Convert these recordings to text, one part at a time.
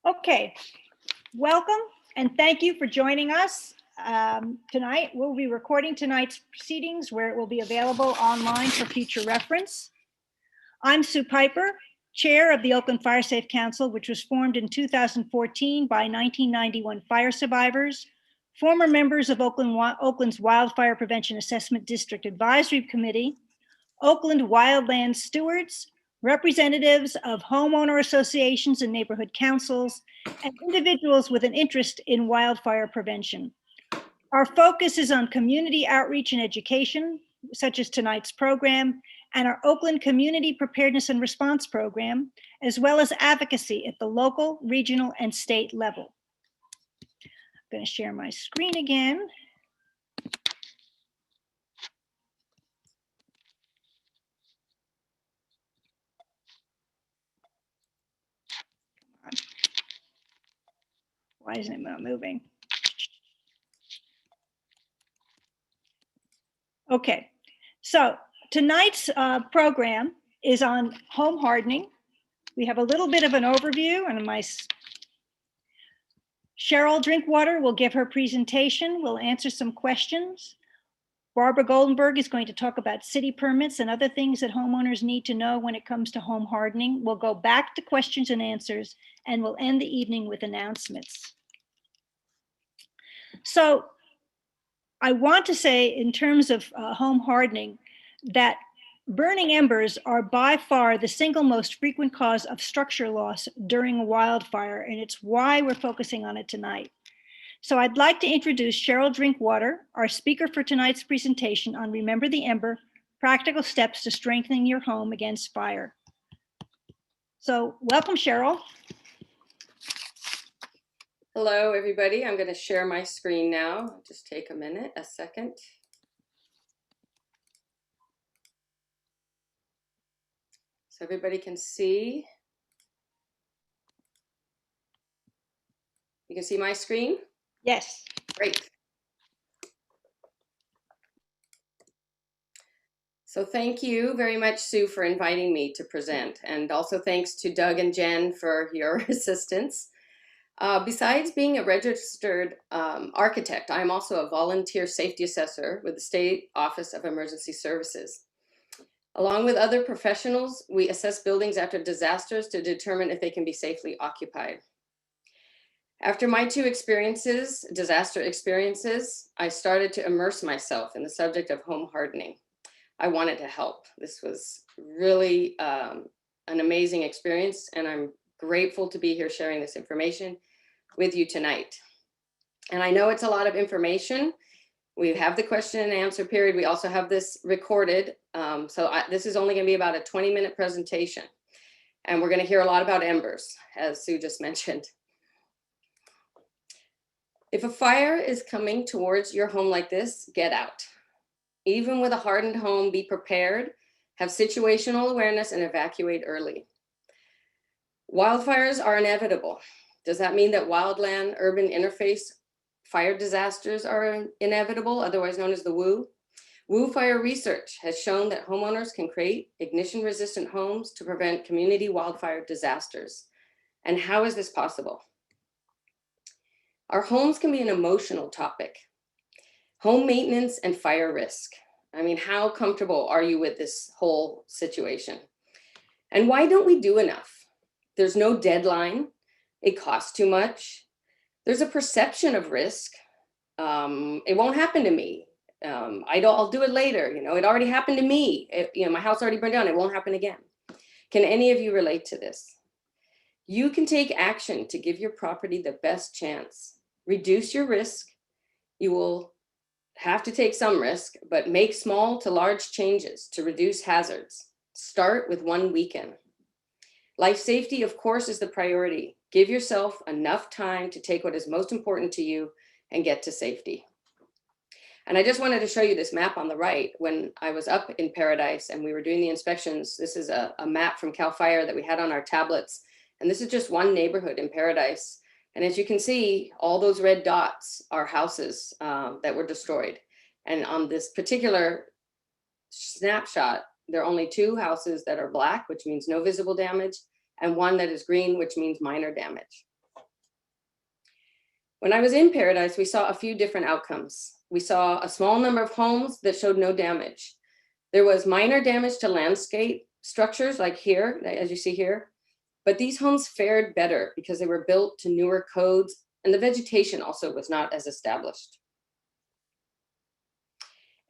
Okay, welcome and thank you for joining us. Tonight, we'll be recording tonight's proceedings where it will be available online for future reference. I'm Sue Piper, Chair of the Oakland Firesafe Council, which was formed in 2014 by 1991 fire survivors, former members of Oakland's Wildfire Prevention Assessment District Advisory Committee, Oakland Wildland Stewards, representatives of homeowner associations and neighborhood councils, and individuals with an interest in wildfire prevention. Our focus is on community outreach and education, such as tonight's program, and our Oakland Community Preparedness and Response Program, as well as advocacy at the local, regional, and state level. I'm going to share my screen again. Why isn't it not moving? Okay, so tonight's program is on home hardening. We have a little bit of an overview, and Sheryl Drinkwater will give her presentation. We'll answer some questions. Barbara Goldenberg is going to talk about city permits and other things that homeowners need to know when it comes to home hardening. We'll go back to questions and answers, and we'll end the evening with announcements. So I want to say, in terms of home hardening, that burning embers are by far the single most frequent cause of structure loss during a wildfire, and it's why we're focusing on it tonight. So I'd like to introduce Sheryl Drinkwater, our speaker for tonight's presentation on Remember the Ember, Practical Steps to Strengthening Your Home Against Fire. So welcome, Sheryl. Hello, everybody. I'm going to share my screen now. Just take a second. So everybody can see. You can see my screen? Yes. Great. So thank you very much, Sue, for inviting me to present. And also thanks to Doug and Jen for your assistance. Besides being a registered architect, I'm also a volunteer safety assessor with the State Office of Emergency Services. Along with other professionals, we assess buildings after disasters to determine if they can be safely occupied. After my two disaster experiences, I started to immerse myself in the subject of home hardening. I wanted to help. This was really an amazing experience, and I'm grateful to be here sharing this information with you tonight. And I know it's a lot of information. We have the question and answer period. We also have this recorded. This is only going to be about a 20-minute presentation. And we're going to hear a lot about embers, as Sue just mentioned. If a fire is coming towards your home like this, get out. Even with a hardened home, be prepared, have situational awareness, and evacuate early. Wildfires are inevitable. Does that mean that wildland urban interface fire disasters are inevitable, otherwise known as the WU? WU fire research has shown that homeowners can create ignition-resistant homes to prevent community wildfire disasters. And how is this possible? Our homes can be an emotional topic. Home maintenance and fire risk. I mean, how comfortable are you with this whole situation? And why don't we do enough? There's no deadline. It costs too much. There's a perception of risk. It won't happen to me. I'll do it later. You know, it already happened to me. My house already burned down. It won't happen again. Can any of you relate to this? You can take action to give your property the best chance. Reduce your risk. You will have to take some risk, but make small to large changes to reduce hazards. Start with one weekend. Life safety, of course, is the priority. Give yourself enough time to take what is most important to you and get to safety. And I just wanted to show you this map on the right. When I was up in Paradise and we were doing the inspections, this is a map from CAL FIRE that we had on our tablets. And this is just one neighborhood in Paradise. And as you can see, all those red dots are houses that were destroyed. And on this particular snapshot, there are only 2 houses that are black, which means no visible damage, and 1 that is green, which means minor damage. When I was in Paradise, we saw a few different outcomes. We saw a small number of homes that showed no damage. There was minor damage to landscape structures like here, as you see here, but these homes fared better because they were built to newer codes and the vegetation also was not as established.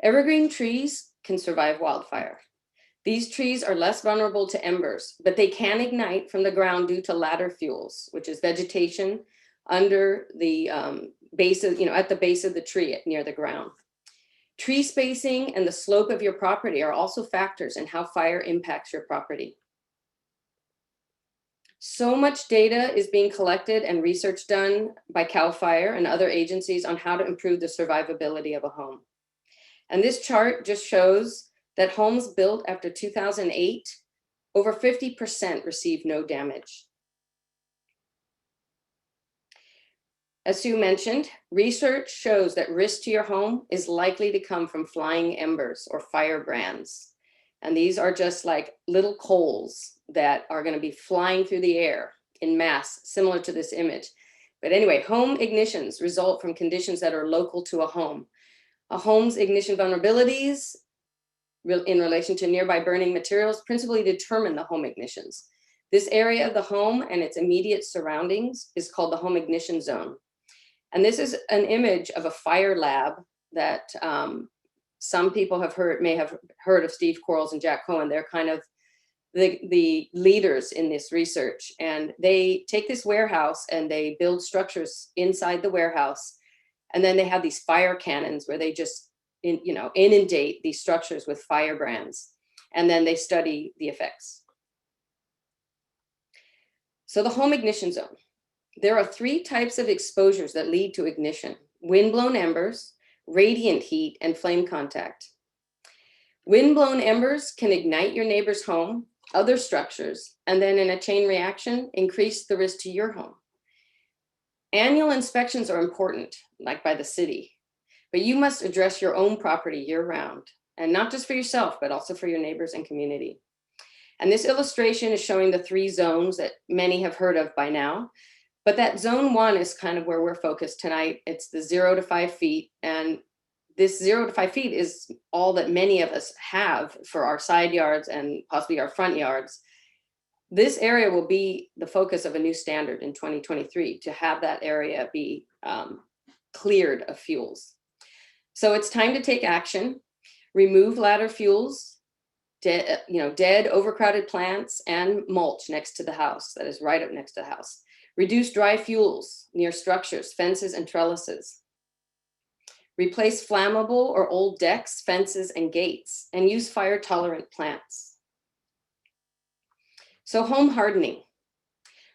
Evergreen trees can survive wildfire. These trees are less vulnerable to embers, but they can ignite from the ground due to ladder fuels, which is vegetation under the base of, at the base of the tree near the ground. Tree spacing and the slope of your property are also factors in how fire impacts your property. So much data is being collected and research done by CAL FIRE and other agencies on how to improve the survivability of a home. And this chart just shows that homes built after 2008, over 50% received no damage. As Sue mentioned, research shows that risk to your home is likely to come from flying embers or firebrands. And these are just like little coals that are going to be flying through the air in mass, similar to this image. But anyway, home ignitions result from conditions that are local to a home. A home's ignition vulnerabilities in relation to nearby burning materials principally determine the home ignitions. This area of the home and its immediate surroundings is called the home ignition zone. And this is an image of a fire lab that some people may have heard of Steve Quarles and Jack Cohen. They're kind of the leaders in this research. And they take this warehouse and they build structures inside the warehouse. And then they have these fire cannons where they just inundate these structures with firebrands. And then they study the effects. So the home ignition zone. There are 3 types of exposures that lead to ignition: windblown embers, radiant heat, and flame contact. Windblown embers can ignite your neighbor's home, other structures, and then in a chain reaction, increase the risk to your home. Annual inspections are important, like by the city, but you must address your own property year-round, and not just for yourself, but also for your neighbors and community. And this illustration is showing the 3 zones that many have heard of by now. But that zone 1 is kind of where we're focused tonight. It's the 0 to 5 feet. And this 0 to 5 feet is all that many of us have for our side yards and possibly our front yards. This area will be the focus of a new standard in 2023 to have that area be cleared of fuels. So it's time to take action, remove ladder fuels, dead overcrowded plants, and mulch next to the house that is right up next to the house. Reduce dry fuels near structures, fences, and trellises. Replace flammable or old decks, fences, and gates, and use fire-tolerant plants. So home hardening.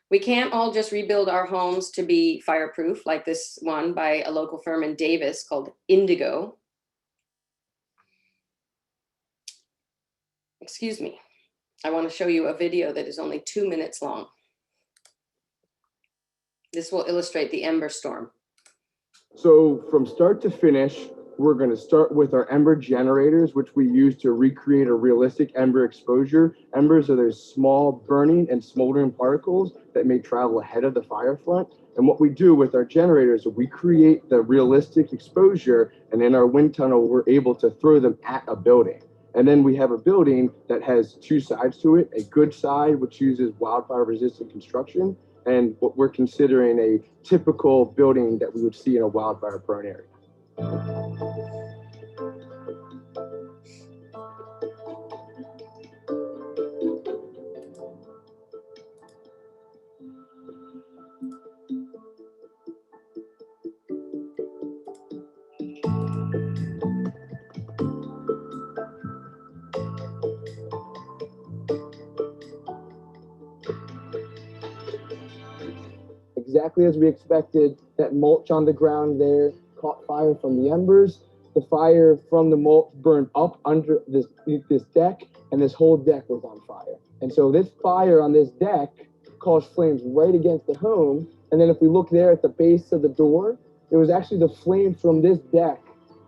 We can't all just rebuild our homes to be fireproof, like this one by a local firm in Davis called Indigo. Excuse me. I want to show you a video that is only 2 minutes long. This will illustrate the Ember Storm. So from start to finish, we're going to start with our ember generators, which we use to recreate a realistic ember exposure. Embers are those small burning and smoldering particles that may travel ahead of the fire front. And what we do with our generators, we create the realistic exposure, and in our wind tunnel, we're able to throw them at a building. And then we have a building that has 2 sides to it, a good side, which uses wildfire resistant construction, and what we're considering a typical building that we would see in a wildfire prone area. Exactly as we expected, that mulch on the ground there caught fire from the embers. The fire from the mulch burned up under this deck, and this whole deck was on fire. And so this fire on this deck caused flames right against the home. And then if we look there at the base of the door, it was actually the flame from this deck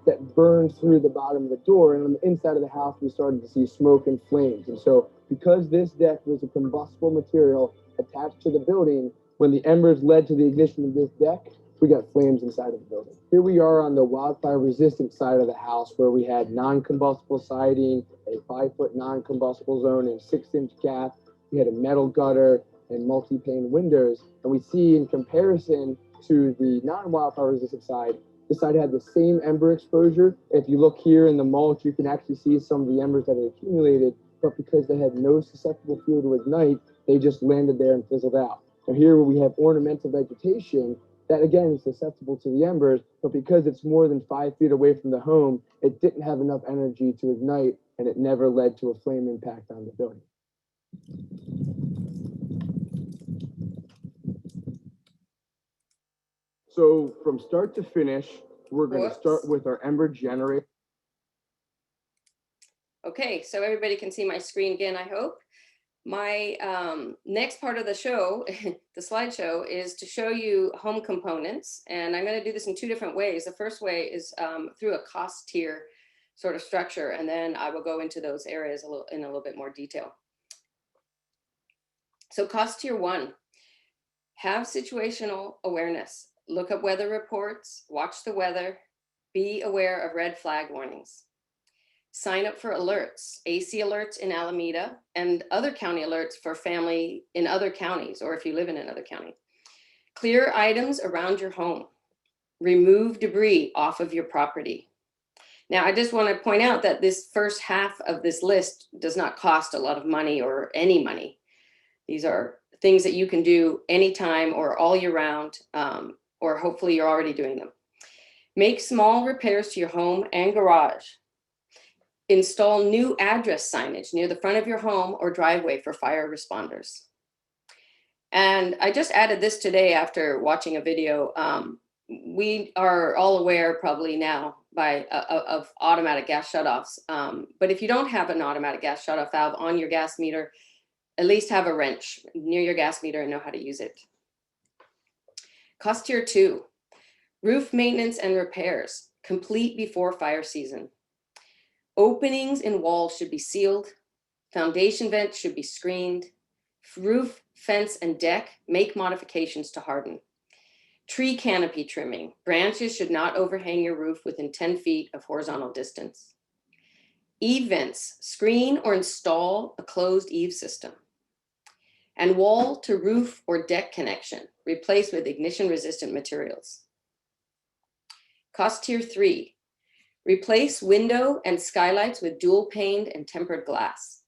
that burned through the bottom of the door. And on the inside of the house, we started to see smoke and flames. And so because this deck was a combustible material attached to the building, when the embers led to the ignition of this deck, we got flames inside of the building. Here we are on the wildfire resistant side of the house where we had non-combustible siding, a 5-foot non-combustible zone and 6-inch gap. We had a metal gutter and multi-pane windows. And we see in comparison to the non-wildfire resistant side, this side had the same ember exposure. If you look here in the mulch, you can actually see some of the embers that had accumulated, but because they had no susceptible fuel to ignite, they just landed there and fizzled out. Now here where we have ornamental vegetation, that again is susceptible to the embers, but because it's more than 5 feet away from the home, it didn't have enough energy to ignite, and it never led to a flame impact on the building. So from start to finish, we're going to start with our ember generator. Okay, so everybody can see my screen again, I hope. My next part of the show, the slideshow, is to show you home components. And I'm going to do this in 2 different ways. The first way is through a cost tier sort of structure, and then I will go into those areas in a little bit more detail. So cost tier 1, have situational awareness. Look up weather reports, watch the weather, be aware of red flag warnings. Sign up for alerts, AC alerts in Alameda and other county alerts for family in other counties, or if you live in another county. Clear items around your home. Remove debris off of your property. Now, I just want to point out that this first half of this list does not cost a lot of money or any money. These are things that you can do anytime or all year round, or hopefully you're already doing them. Make small repairs to your home and garage. Install new address signage near the front of your home or driveway for fire responders. And I just added this today after watching a video. We are all aware probably now of automatic gas shutoffs. But if you don't have an automatic gas shutoff valve on your gas meter, at least have a wrench near your gas meter and know how to use it. Cost tier 2, roof maintenance and repairs, complete before fire season. Openings in walls should be sealed. Foundation vents should be screened. Roof, fence, and deck, make modifications to harden. Tree canopy trimming. Branches should not overhang your roof within 10 feet of horizontal distance. Eave vents, screen or install a closed eave system. And wall to roof or deck connection, replace with ignition resistant materials. Cost tier 3, replace window and skylights with dual paned and tempered glass.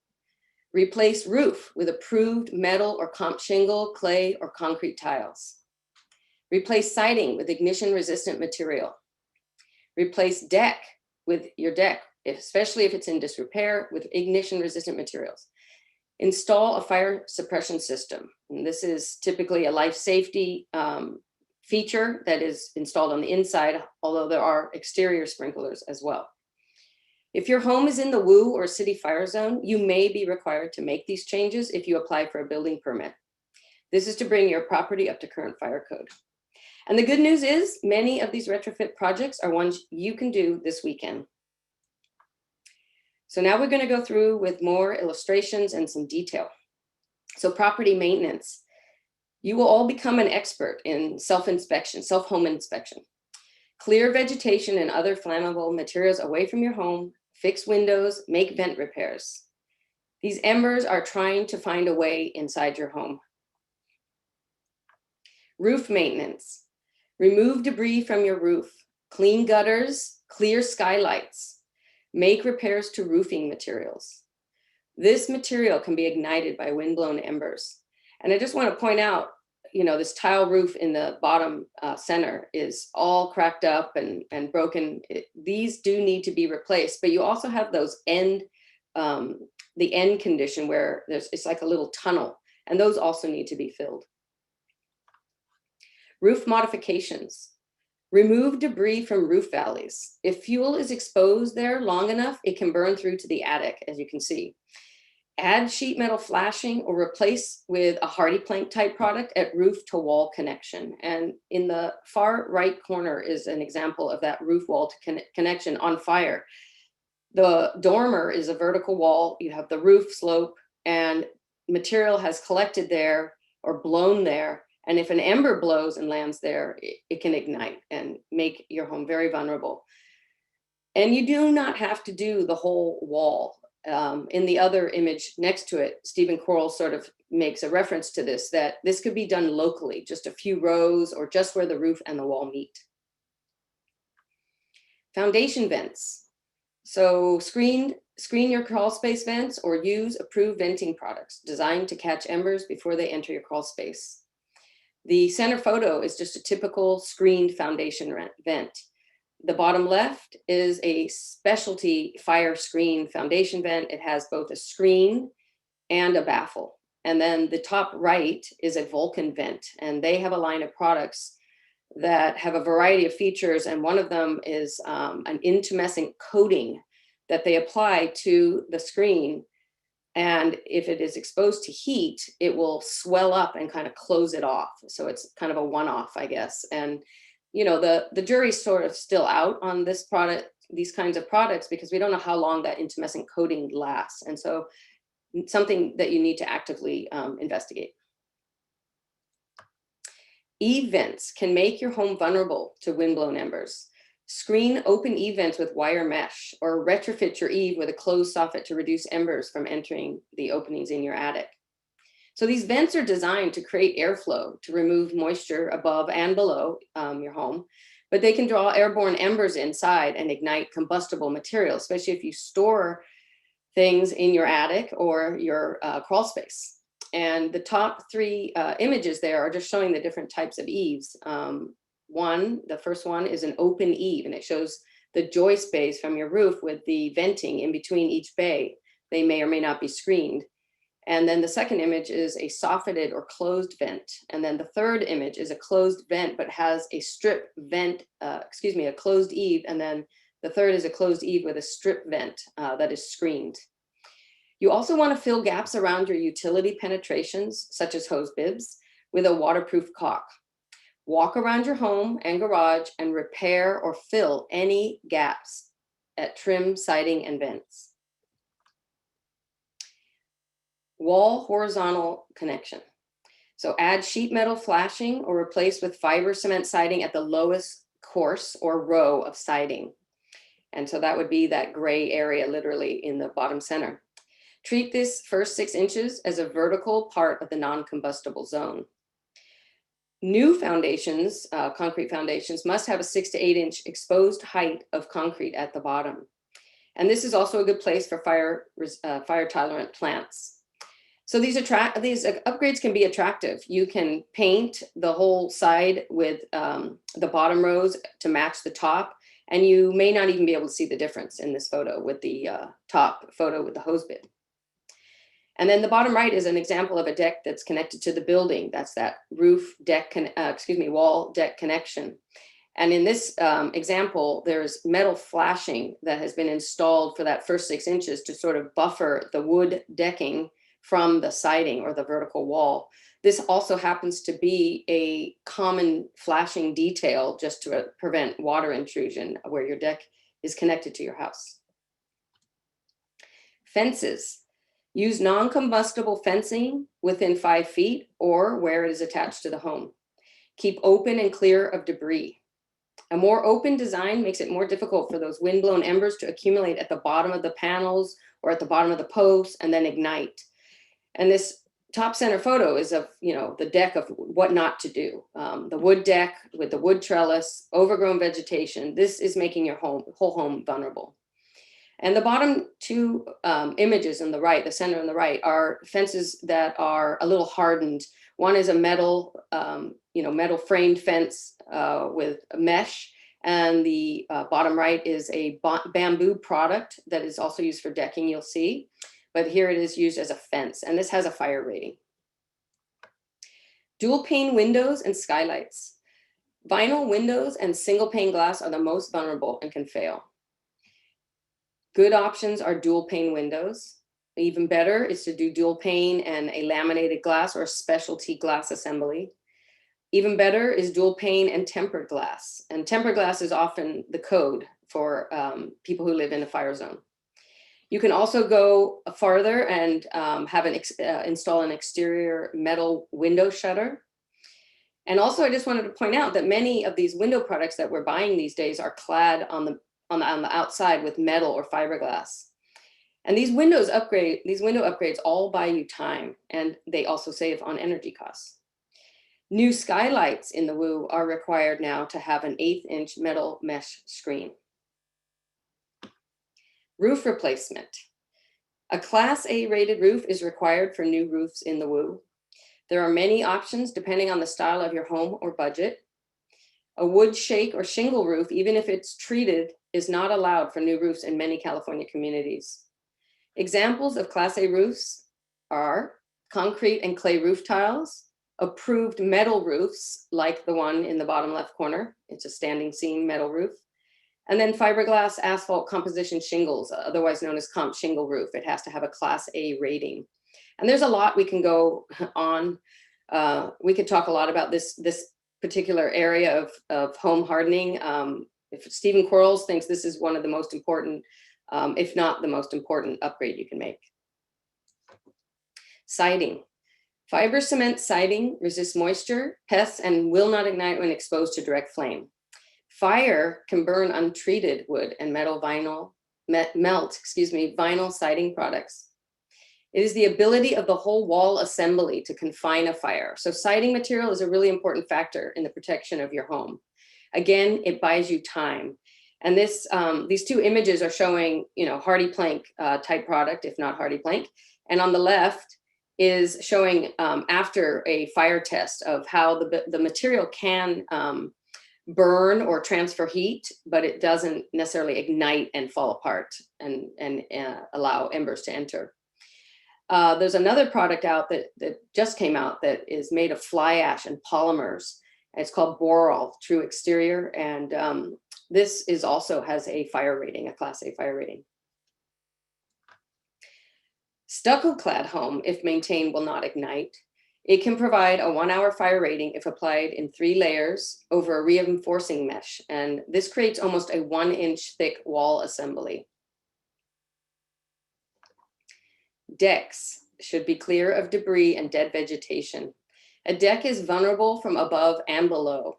Replace roof with approved metal or comp shingle, clay, or concrete tiles. Replace siding with ignition resistant material. Replace deck with your deck, especially if it's in disrepair, with ignition resistant materials. Install a fire suppression system. And this is typically a life safety feature that is installed on the inside, although there are exterior sprinklers as well. If your home is in the WU or city fire zone, you may be required to make these changes if you apply for a building permit. This is to bring your property up to current fire code. And the good news is many of these retrofit projects are ones you can do this weekend. So now we're going to go through with more illustrations and some detail. So property maintenance. You will all become an expert in self-inspection, self-home inspection. Clear vegetation and other flammable materials away from your home, fix windows, make vent repairs. These embers are trying to find a way inside your home. Roof maintenance. Remove debris from your roof, clean gutters, clear skylights, make repairs to roofing materials. This material can be ignited by windblown embers. And I just want to point out, you know, this tile roof in the bottom center is all cracked up and broken. These do need to be replaced, but you also have those the end condition where it's like a little tunnel, and those also need to be filled. Roof modifications. Remove debris from roof valleys. If fuel is exposed there long enough, it can burn through to the attic, as you can see. Add sheet metal flashing or replace with a hardy plank type product at roof to wall connection. And in the far right corner is an example of that roof wall to connection on fire. The dormer is a vertical wall. You have the roof slope and material has collected there or blown there, And if an ember blows and lands there, it can ignite and make your home very vulnerable. And you do not have to do the whole wall. In the other image next to it, Stephen Coral sort of makes a reference to this, that this could be done locally, just a few rows or just where the roof and the wall meet. Foundation vents. So screen your crawl space vents or use approved venting products designed to catch embers before they enter your crawl space. The center photo is just a typical screened foundation vent. The bottom left is a specialty fire screen foundation vent. It has both a screen and a baffle. And then the top right is a Vulcan vent, and they have a line of products that have a variety of features. And one of them is an intumescent coating that they apply to the screen. And if it is exposed to heat, it will swell up and kind of close it off. So it's kind of a one-off, I guess. And, you know, the jury's sort of still out on this product, these kinds of products, because we don't know how long that intumescent coating lasts. And so something that you need to actively investigate. Eave vents can make your home vulnerable to windblown embers. Screen open eave vents with wire mesh, or retrofit your eave with a closed soffit to reduce embers from entering the openings in your attic. So these vents are designed to create airflow to remove moisture above and below your home, but they can draw airborne embers inside and ignite combustible material, especially if you store things in your attic or your crawl space. And the top three images there are just showing the different types of eaves. The first one is an open eave, and it shows the joist bays from your roof with the venting in between each bay. They may or may not be screened. And then the second image is a soffitted or closed vent. And then the third image is a closed vent, but has a strip vent, a closed eave. And then the third is a closed eave with a strip vent that is screened. You also want to fill gaps around your utility penetrations, such as hose bibs, with a waterproof caulk. Walk around your home and garage and repair or fill any gaps at trim, siding, and vents. Wall horizontal connection. So add sheet metal flashing or replace with fiber cement siding at the lowest course or row of siding. And so that would be that gray area literally in the bottom center. Treat this first 6 inches as a vertical part of the non-combustible zone. New foundations, concrete foundations, must have a 6 to 8 inch exposed height of concrete at the bottom. And this is also a good place for fire tolerant plants. So these upgrades can be attractive. You can paint the whole side with the bottom rows to match the top, and you may not even be able to see the difference in this photo with the top photo with the hose bib. And then the bottom right is an example of a deck that's connected to the building. That's that roof deck, wall deck connection. And in this example, there's metal flashing that has been installed for that first 6 inches to sort of buffer the wood decking from the siding or the vertical wall. This also happens to be a common flashing detail just to prevent water intrusion where your deck is connected to your house. Fences. Use non-combustible fencing within 5 feet or where it is attached to the home. Keep open and clear of debris. A more open design makes it more difficult for those windblown embers to accumulate at the bottom of the panels or at the bottom of the posts and then ignite. And this top center photo is of, the deck of what not to do. The wood deck with the wood trellis, overgrown vegetation. This is making your whole home vulnerable. And the bottom two images on the right, the center on the right, are fences that are a little hardened. One is a metal, metal framed fence with a mesh, and the bottom right is a bamboo product that is also used for decking, you'll see. But here it is used as a fence, and this has a fire rating. Dual pane windows and skylights. Vinyl windows and single pane glass are the most vulnerable and can fail. Good options are dual pane windows. Even better is to do dual pane and a laminated glass or a specialty glass assembly. Even better is dual pane and tempered glass. And tempered glass is often the code for people who live in a fire zone. You can also go farther and install an exterior metal window shutter. And also, I just wanted to point out that many of these window products that we're buying these days are clad on the outside with metal or fiberglass. And these window upgrades all buy you time, and they also save on energy costs. New skylights in the Woo are required now to have an 1/8-inch metal mesh screen. Roof replacement. A Class A rated roof is required for new roofs in the Woo. There are many options depending on the style of your home or budget. A wood shake or shingle roof, even if it's treated, is not allowed for new roofs in many California communities. Examples of Class A roofs are concrete and clay roof tiles, approved metal roofs like the one in the bottom left corner. It's a standing seam metal roof. And then fiberglass asphalt composition shingles, otherwise known as comp shingle roof. It has to have a Class A rating. And there's a lot we can go on. We could talk a lot about this particular area of home hardening. If Stephen Quarles thinks this is one of the most important, if not the most important upgrade you can make. Siding. Fiber cement siding resists moisture, pests, and will not ignite when exposed to direct flame. Fire can burn untreated wood and melt vinyl siding products. It is the ability of the whole wall assembly to confine a fire. So siding material is a really important factor in the protection of your home. Again, it buys you time. And these two images are showing, hardy plank type product, if not hardy plank. And on the left is showing after a fire test of how the material can burn or transfer heat, but it doesn't necessarily ignite and fall apart and allow embers to enter. There's another product out that just came out that is made of fly ash and polymers. It's called Boral True Exterior, and this also has a fire rating, a Class A fire rating. Stucco clad home, if maintained, will not ignite. It can provide a 1-hour fire rating if applied in 3 layers over a reinforcing mesh, and this creates almost a 1-inch thick wall assembly. Decks should be clear of debris and dead vegetation. A deck is vulnerable from above and below.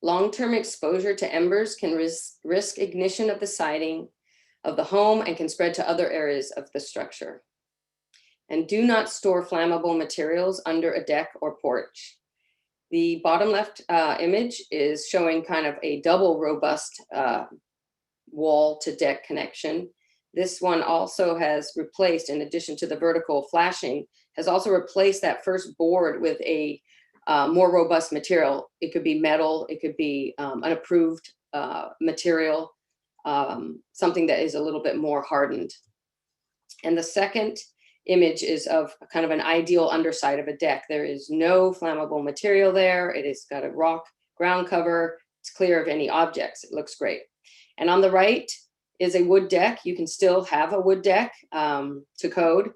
Long-term exposure to embers can risk ignition of the siding of the home and can spread to other areas of the structure. And do not store flammable materials under a deck or porch. The bottom left image is showing kind of a double robust wall to deck connection. This one also has replaced, in addition to the vertical flashing, has also replaced that first board with a more robust material. It could be metal, it could be an approved material, something that is a little bit more hardened. And the second image is of kind of an ideal underside of a deck. There is no flammable material there. It has got a rock ground cover. It's clear of any objects. It looks great. And on the right is a wood deck. You can still have a wood deck to code.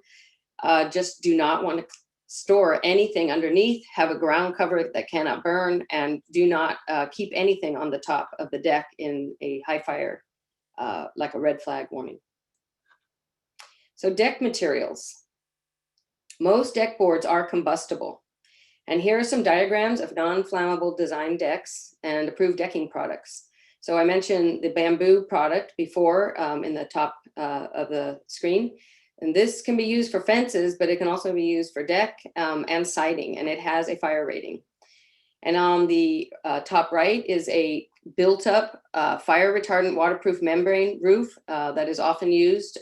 Just do not want to store anything underneath, have a ground cover that cannot burn, and do not keep anything on the top of the deck in a high fire, like a red flag warning. So deck materials. Most deck boards are combustible. And here are some diagrams of non-flammable design decks and approved decking products. So I mentioned the bamboo product before in the top of the screen. And this can be used for fences, but it can also be used for deck and siding, and it has a fire rating. And on the top right is a built-up fire retardant waterproof membrane roof that is often used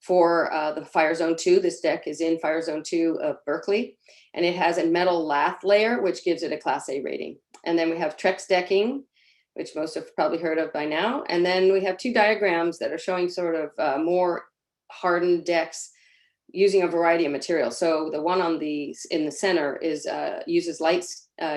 for the Fire Zone 2. This deck is in Fire Zone 2 of Berkeley, and it has a metal lath layer, which gives it a Class A rating. And then we have Trex decking, which most have probably heard of by now. And then we have 2 diagrams that are showing sort of more hardened decks using a variety of materials. So the one in the center is uses light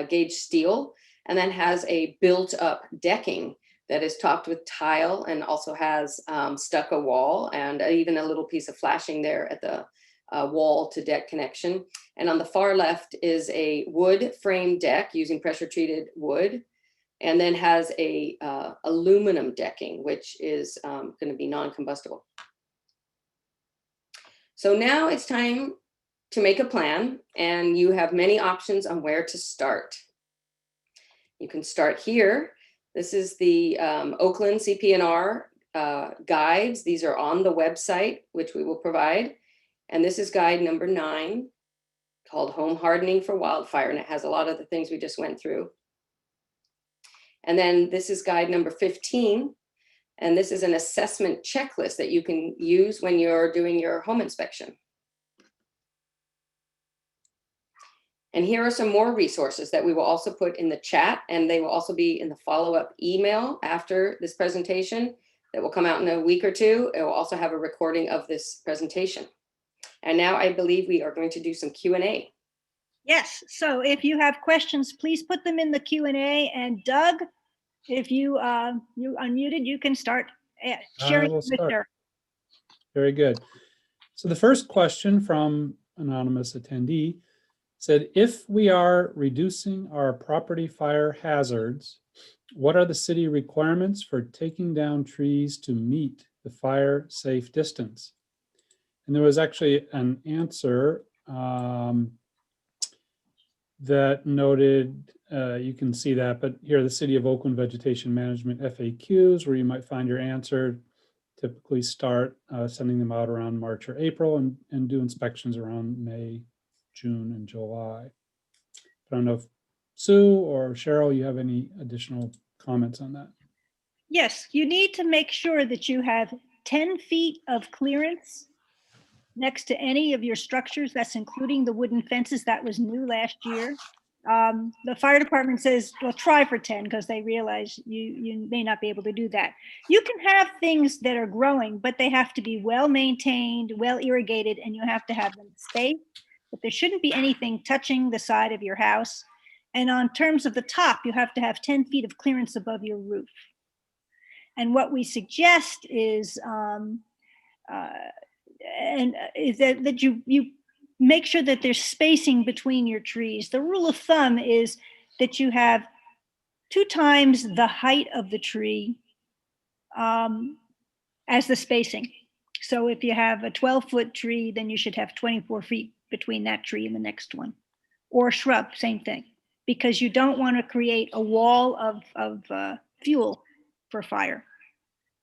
gauge steel, and then has a built-up decking that is topped with tile and also has stucco wall and even a little piece of flashing there at the wall to deck connection. And on the far left is a wood frame deck using pressure treated wood, and then has a aluminum decking, which is going to be non-combustible. So now it's time to make a plan, and you have many options on where to start. You can start here. This is the Oakland CP&R guides. These are on the website, which we will provide. And this is guide number 9, called Home Hardening for Wildfire. And it has a lot of the things we just went through. And then this is guide number 15. And this is an assessment checklist that you can use when you're doing your home inspection. And here are some more resources that we will also put in the chat, and they will also be in the follow-up email after this presentation that will come out in a week or two. It will also have a recording of this presentation. And now I believe we are going to do some Q&A. Yes, so if you have questions, please put them in the Q&A, and Doug, if you unmuted, you can start sharing with her. Very good. So the first question from anonymous attendee said, if we are reducing our property fire hazards, what are the city requirements for taking down trees to meet the fire safe distance? And there was actually an answer that noted, you can see that, but here are the City of Oakland Vegetation Management FAQs, where you might find your answer. Typically start sending them out around March or April and do inspections around May, June, and July. I don't know if Sue or Cheryl, you have any additional comments on that? Yes, you need to make sure that you have 10 feet of clearance next to any of your structures. That's including the wooden fences. That was new last year. The fire department says, well, try for 10 because they realize you may not be able to do that. You can have things that are growing, but they have to be well maintained, well irrigated, and you have to have them spaced. But there shouldn't be anything touching the side of your house. And on terms of the top, you have to have 10 feet of clearance above your roof. And what we suggest is, that you make sure that there's spacing between your trees. The rule of thumb is that you have 2 times the height of the tree as the spacing. So if you have a 12-foot tree, then you should have 24 feet between that tree and the next one. Or shrub, same thing, because you don't want to create a wall of fuel for fire.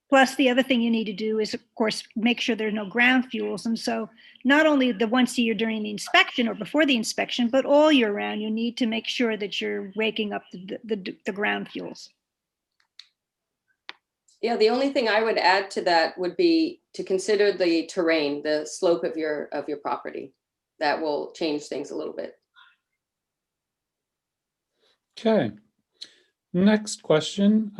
Plus, the other thing you need to do is, of course, make sure there are no ground fuels. And so not only the once a year during the inspection or before the inspection, but all year round, you need to make sure that you're raking up the ground fuels. Yeah, the only thing I would add to that would be to consider the terrain, the slope of your property. That will change things a little bit. Okay. Next question.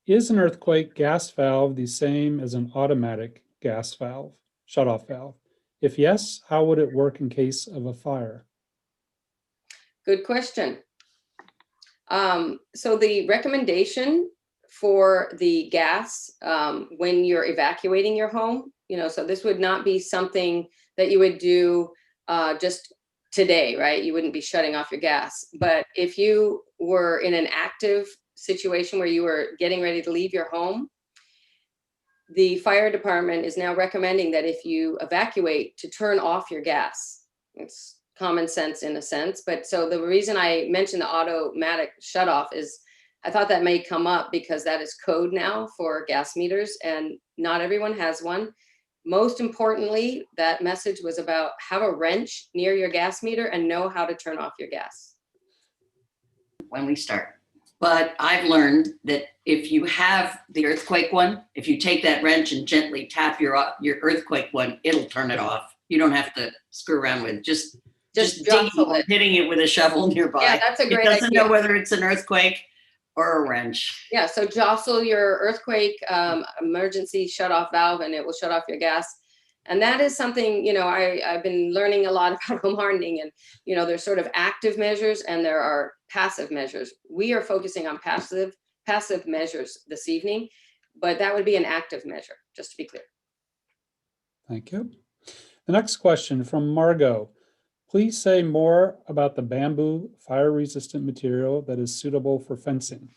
Is an earthquake gas valve the same as an automatic gas valve, shutoff valve? If yes, how would it work in case of a fire? Good question. So the recommendation for the gas when you're evacuating your home, so this would not be something that you would do just today, right? You wouldn't be shutting off your gas. But if you were in an active situation where you were getting ready to leave your home, the fire department is now recommending that if you evacuate, to turn off your gas. It's common sense in a sense, but so the reason I mentioned the automatic shutoff is I thought that may come up because that is code now for gas meters and not everyone has one. Most importantly, that message was about have a wrench near your gas meter and know how to turn off your gas. When we start. But I've learned that if you have the earthquake one, if you take that wrench and gently tap your earthquake one, it'll turn it off. You don't have to screw around with it. Just digging or hitting it with a shovel nearby. Yeah, that's a great idea. It doesn't know whether it's an earthquake or a wrench. Yeah, so jostle your earthquake emergency shutoff valve and it will shut off your gas. And that is something, I've been learning a lot about home hardening and, there's sort of active measures and there are passive measures. We are focusing on passive measures this evening, but that would be an active measure, just to be clear. Thank you. The next question from Margot. Please say more about the bamboo fire-resistant material that is suitable for fencing.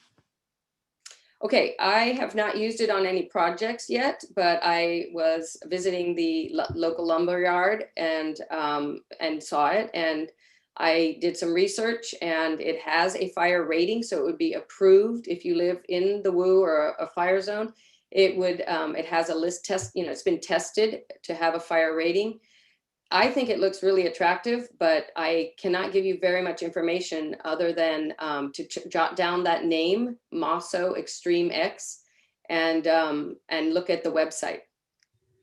Okay, I have not used it on any projects yet, but I was visiting the local lumber yard and saw it. And I did some research and it has a fire rating, so it would be approved if you live in the WU or a fire zone. It would, it has a list test, you know, it's been tested to have a fire rating. I think it looks really attractive, but I cannot give you very much information other than to jot down that name, Mosso Extreme X, and look at the website.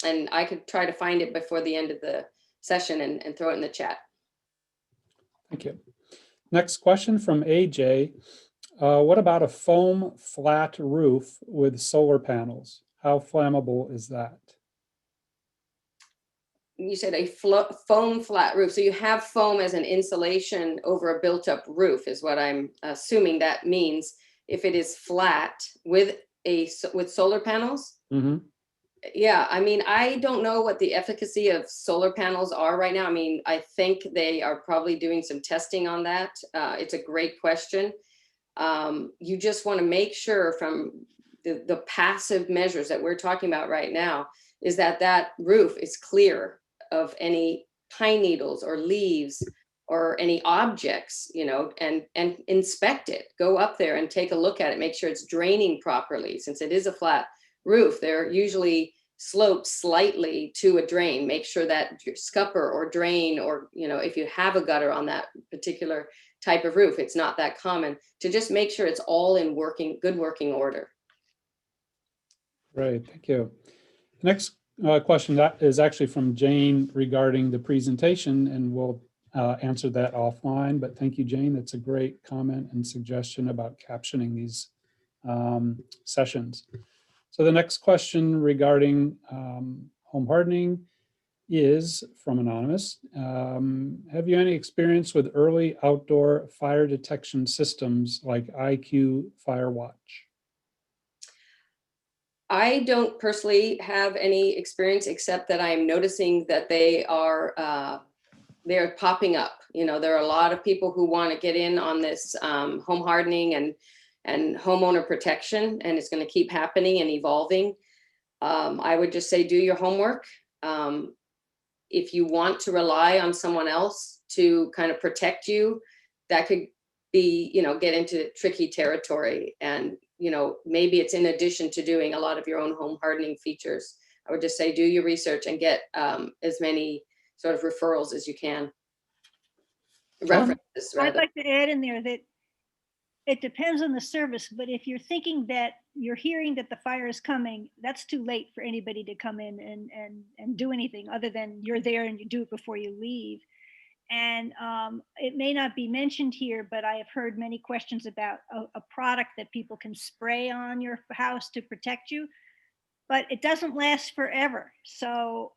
And I could try to find it before the end of the session and throw it in the chat. Thank you. Next question from AJ. What about a foam flat roof with solar panels? How flammable is that? You said a foam flat roof. So you have foam as an insulation over a built-up roof is what I'm assuming that means. If it is flat with solar panels. Mm-hmm. Yeah, I mean, I don't know what the efficacy of solar panels are right now. I mean, I think they are probably doing some testing on that. It's a great question. You just want to make sure from the passive measures that we're talking about right now is that that roof is clear of any pine needles or leaves or any objects, you know, and inspect it. Go up there and take a look at it, make sure it's draining properly. Since it is a flat roof, they're usually sloped slightly to a drain. Make sure that your scupper or drain, or, you know, if you have a gutter on that particular type of roof, it's not that common, to just make sure it's all in good working order. Great, thank you. The next question that is actually from Jane regarding the presentation, and we'll answer that offline, but thank you, Jane. That's a great comment and suggestion about captioning these sessions. So the next question regarding home hardening is from Anonymous. Have you any experience with early outdoor fire detection systems like IQ Firewatch? I don't personally have any experience, except that I'm noticing that they're popping up. You know, there are a lot of people who want to get in on this home hardening and homeowner protection, and it's going to keep happening and evolving. I would just say do your homework. If you want to rely on someone else to kind of protect you, that could be, you know, get into tricky territory. And, you know, maybe it's in addition to doing a lot of your own home hardening features. I would just say do your research and get as many sort of referrals as you can. References, rather. I'd like to add in there that it depends on the service, but if you're thinking that you're hearing that the fire is coming, that's too late for anybody to come in and do anything other than you're there and you do it before you leave. And it may not be mentioned here, but I have heard many questions about a product that people can spray on your house to protect you, but it doesn't last forever. So,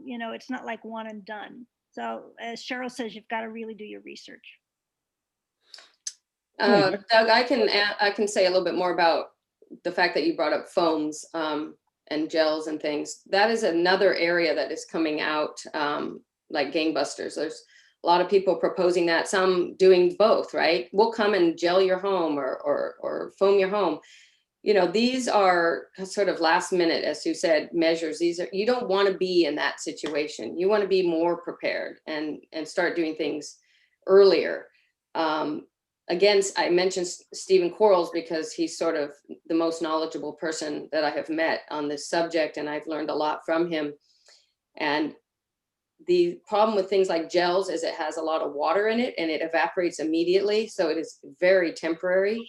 you know, it's not like one and done. So as Sheryl says, you've got to really do your research. Doug, I can say a little bit more about the fact that you brought up foams and gels and things. That is another area that is coming out like gangbusters. There's a lot of people proposing that, some doing both, right? We'll come and gel your home or foam your home. You know, these are sort of last minute, as you said, measures. These are, you don't want to be in that situation. You want to be more prepared and start doing things earlier. Again, I mentioned Stephen Quarles because he's sort of the most knowledgeable person that I have met on this subject, and I've learned a lot from him. And the problem with things like gels is it has a lot of water in it and it evaporates immediately. So it is very temporary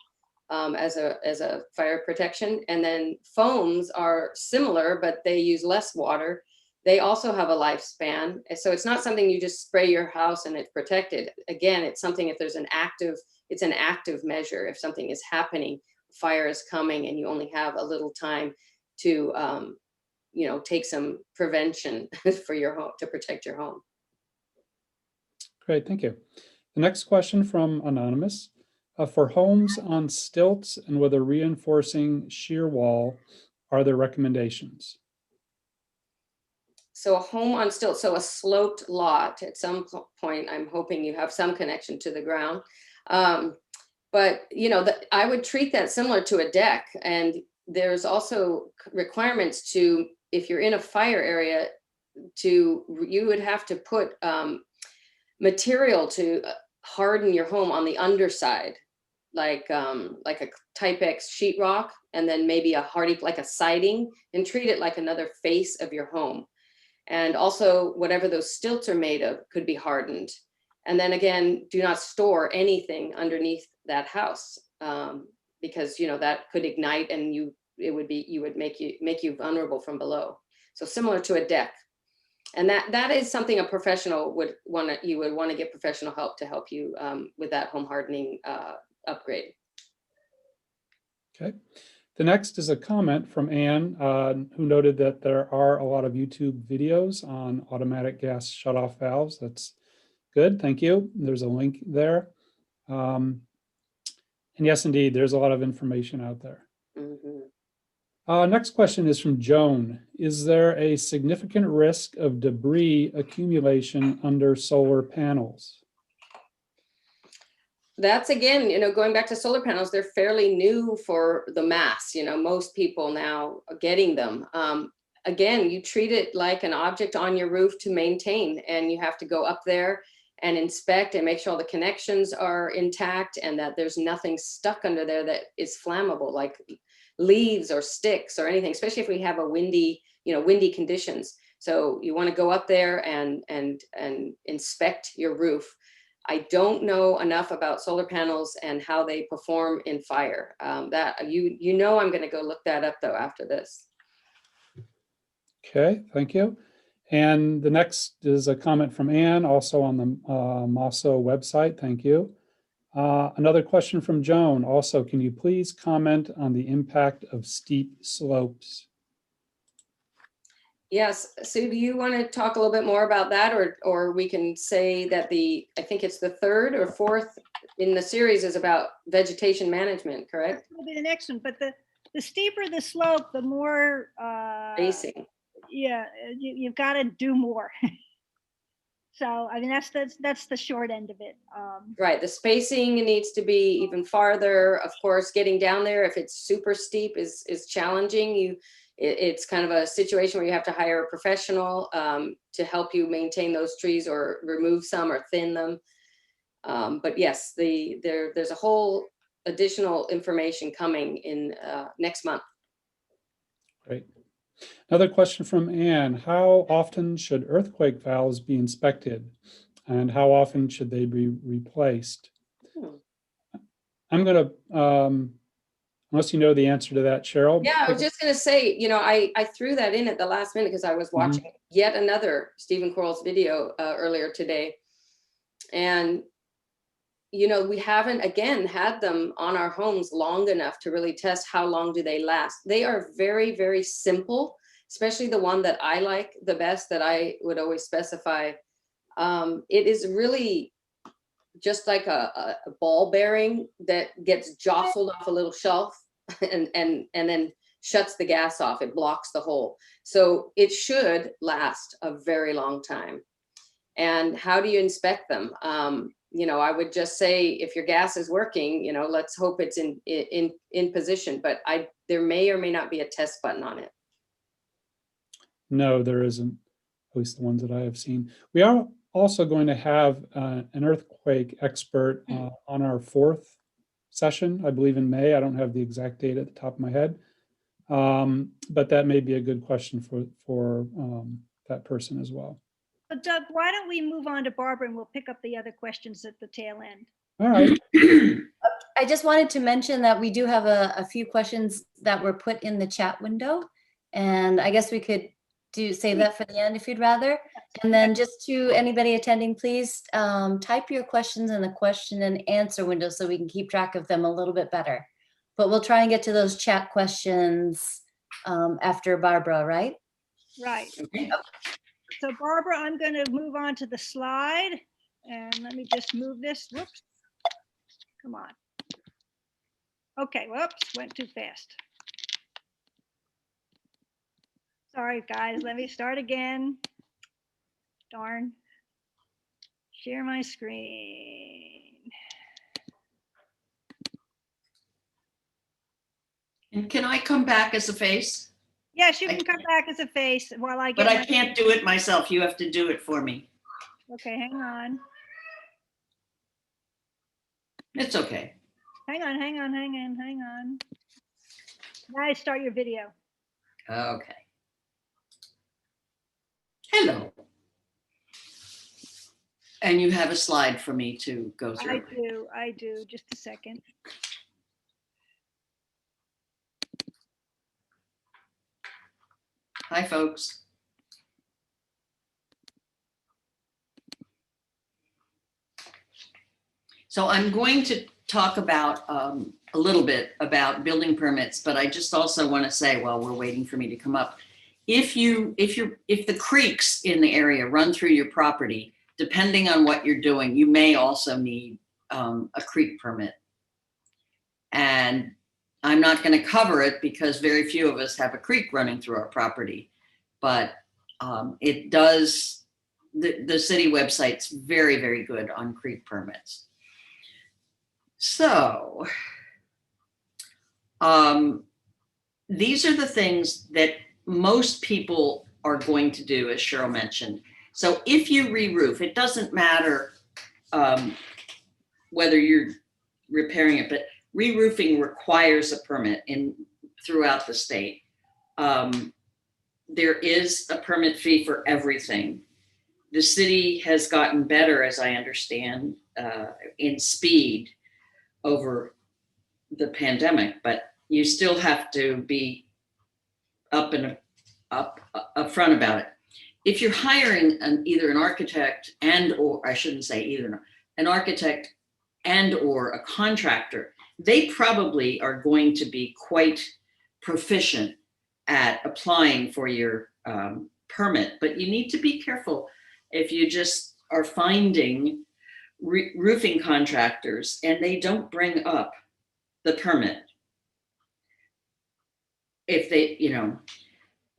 as a fire protection. And then foams are similar, but they use less water. They also have a lifespan. So it's not something you just spray your house and it's protected. Again, it's something, if there's it's an active measure. If something is happening, fire is coming, and you only have a little time to, you know, take some prevention for your home, to protect your home. Great, thank you. The next question from Anonymous. For homes on stilts and with a reinforcing shear wall, are there recommendations? So a home on stilts, so a sloped lot, at some point, I'm hoping you have some connection to the ground. But, you know, I would treat that similar to a deck. And there's also requirements to, if you're in a fire area, you would have to put material to harden your home on the underside, like a type X sheetrock, and then maybe a hardy, like a siding, and treat it like another face of your home. And also whatever those stilts are made of could be hardened. And then again, do not store anything underneath that house, because that could ignite and you would make you vulnerable from below. So similar to a deck. And that is something a professional would want to get professional help to help you with that home hardening upgrade. Okay. The next is a comment from Anne, who noted that there are a lot of YouTube videos on automatic gas shutoff valves. That's good. Thank you. There's a link there. And yes, indeed, there's a lot of information out there. Mm-hmm. Next question is from Joan. Is there a significant risk of debris accumulation under solar panels? That's again, going back to solar panels, they're fairly new for the mass. Most people now are getting them. Again, you treat it like an object on your roof to maintain, and you have to go up there and inspect and make sure all the connections are intact and that there's nothing stuck under there that is flammable, like leaves or sticks or anything, especially if we have a windy conditions. So you want to go up there and inspect your roof. I don't know enough about solar panels and how they perform in fire. That I'm going to go look that up though after this. Okay, thank you. And the next is a comment from Anne, also on the MOSO website. Thank you. Another question from Joan. Also, can you please comment on the impact of steep slopes? Yes, Sue, do you want to talk a little bit more about that, or we can say that I think it's the third or fourth in the series is about vegetation management, correct? That'll be the next one, but the steeper the slope, the more Spacing. Yeah, you've got to do more. So I mean that's the short end of it. Right, the spacing needs to be even farther. Of course, getting down there if it's super steep is challenging. It's kind of a situation where you have to hire a professional to help you maintain those trees or remove some or thin them. But yes, there's a whole additional information coming in next month. Great. Another question from Anne. How often should earthquake valves be inspected? And how often should they be replaced? I'm going to, unless you know the answer to that, Cheryl. Yeah, I was just going to say, I threw that in at the last minute because I was watching yet another Stephen Quarles video earlier today. And, we haven't, again, had them on our homes long enough to really test how long do they last. They are very, very simple, especially the one that I like the best that I would always specify. It is really just like a ball bearing that gets jostled off a little shelf and then shuts the gas off. It blocks the hole. So it should last a very long time. And how do you inspect them? I would just say if your gas is working, let's hope it's in position, but there may or may not be a test button on it. No, there isn't, at least the ones that I have seen. We are also going to have an earthquake expert on our fourth session, I believe in May. I don't have the exact date at the top of my head, but that may be a good question for that person as well. So Doug, why don't we move on to Barbara and we'll pick up the other questions at the tail end. All right. I just wanted to mention that we do have a few questions that were put in the chat window, and I guess we could save that for the end if you'd rather. And then just to anybody attending, please type your questions in the question and answer window so we can keep track of them a little bit better. But we'll try and get to those chat questions after Barbara, right? Right. Okay. So Barbara, I'm going to move on to the slide, and let me just move this. Whoops. Come on. Okay, whoops, went too fast. Sorry, guys, let me start again. Darn. Share my screen. And can I come back as a face? Yes, you can come back as a face while I get. But I can't do it myself. You have to do it for me. Okay, hang on. It's okay. Hang on. Now start your video. Okay. Hello. And you have a slide for me to go through. I do. Just a second. Hi, folks. So I'm going to talk about a little bit about building permits, but I just also want to say, while we're waiting for me to come up, if the creeks in the area run through your property, depending on what you're doing, you may also need a creek permit. And I'm not going to cover it because very few of us have a creek running through our property, but it does, the city website's very, very good on creek permits. So these are the things that most people are going to do, as Sheryl mentioned. So if you re-roof, it doesn't matter whether you're repairing it, but re-roofing requires a permit throughout the state. There is a permit fee for everything. The city has gotten better, as I understand, in speed over the pandemic, but you still have to be up front about it. If you're hiring either an architect or I shouldn't say either, an architect and or a contractor, they probably are going to be quite proficient at applying for your permit, but you need to be careful if you just are finding roofing contractors and they don't bring up the permit. If they,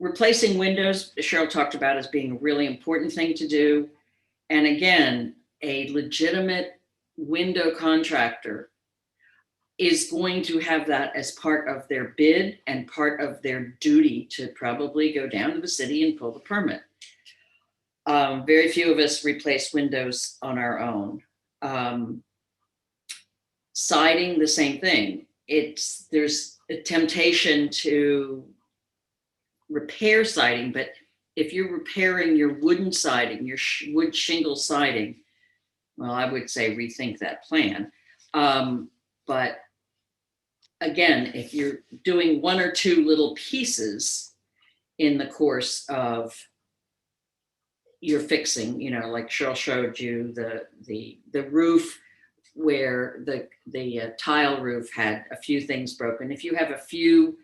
replacing windows, Sheryl talked about as being a really important thing to do. And again, a legitimate window contractor is going to have that as part of their bid and part of their duty to probably go down to the city and pull the permit. Very few of us replace windows on our own. Siding, the same thing. There's a temptation to repair siding, but if you're repairing your wooden siding, your wood shingle siding, well, I would say rethink that plan. But again, if you're doing one or two little pieces in the course of your fixing, like Sheryl showed you the roof where the tile roof had a few things broken. If you have a few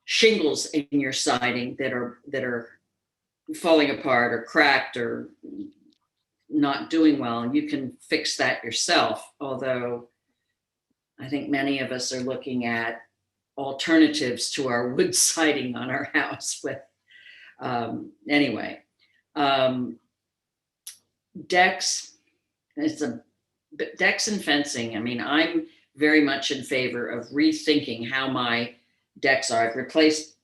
shingles in your siding that are falling apart or cracked or not doing well, you can fix that yourself. Although I think many of us are looking at alternatives to our wood siding on our house with, anyway. Decks, decks and fencing. I mean, I'm very much in favor of rethinking how my decks are. I've replaced,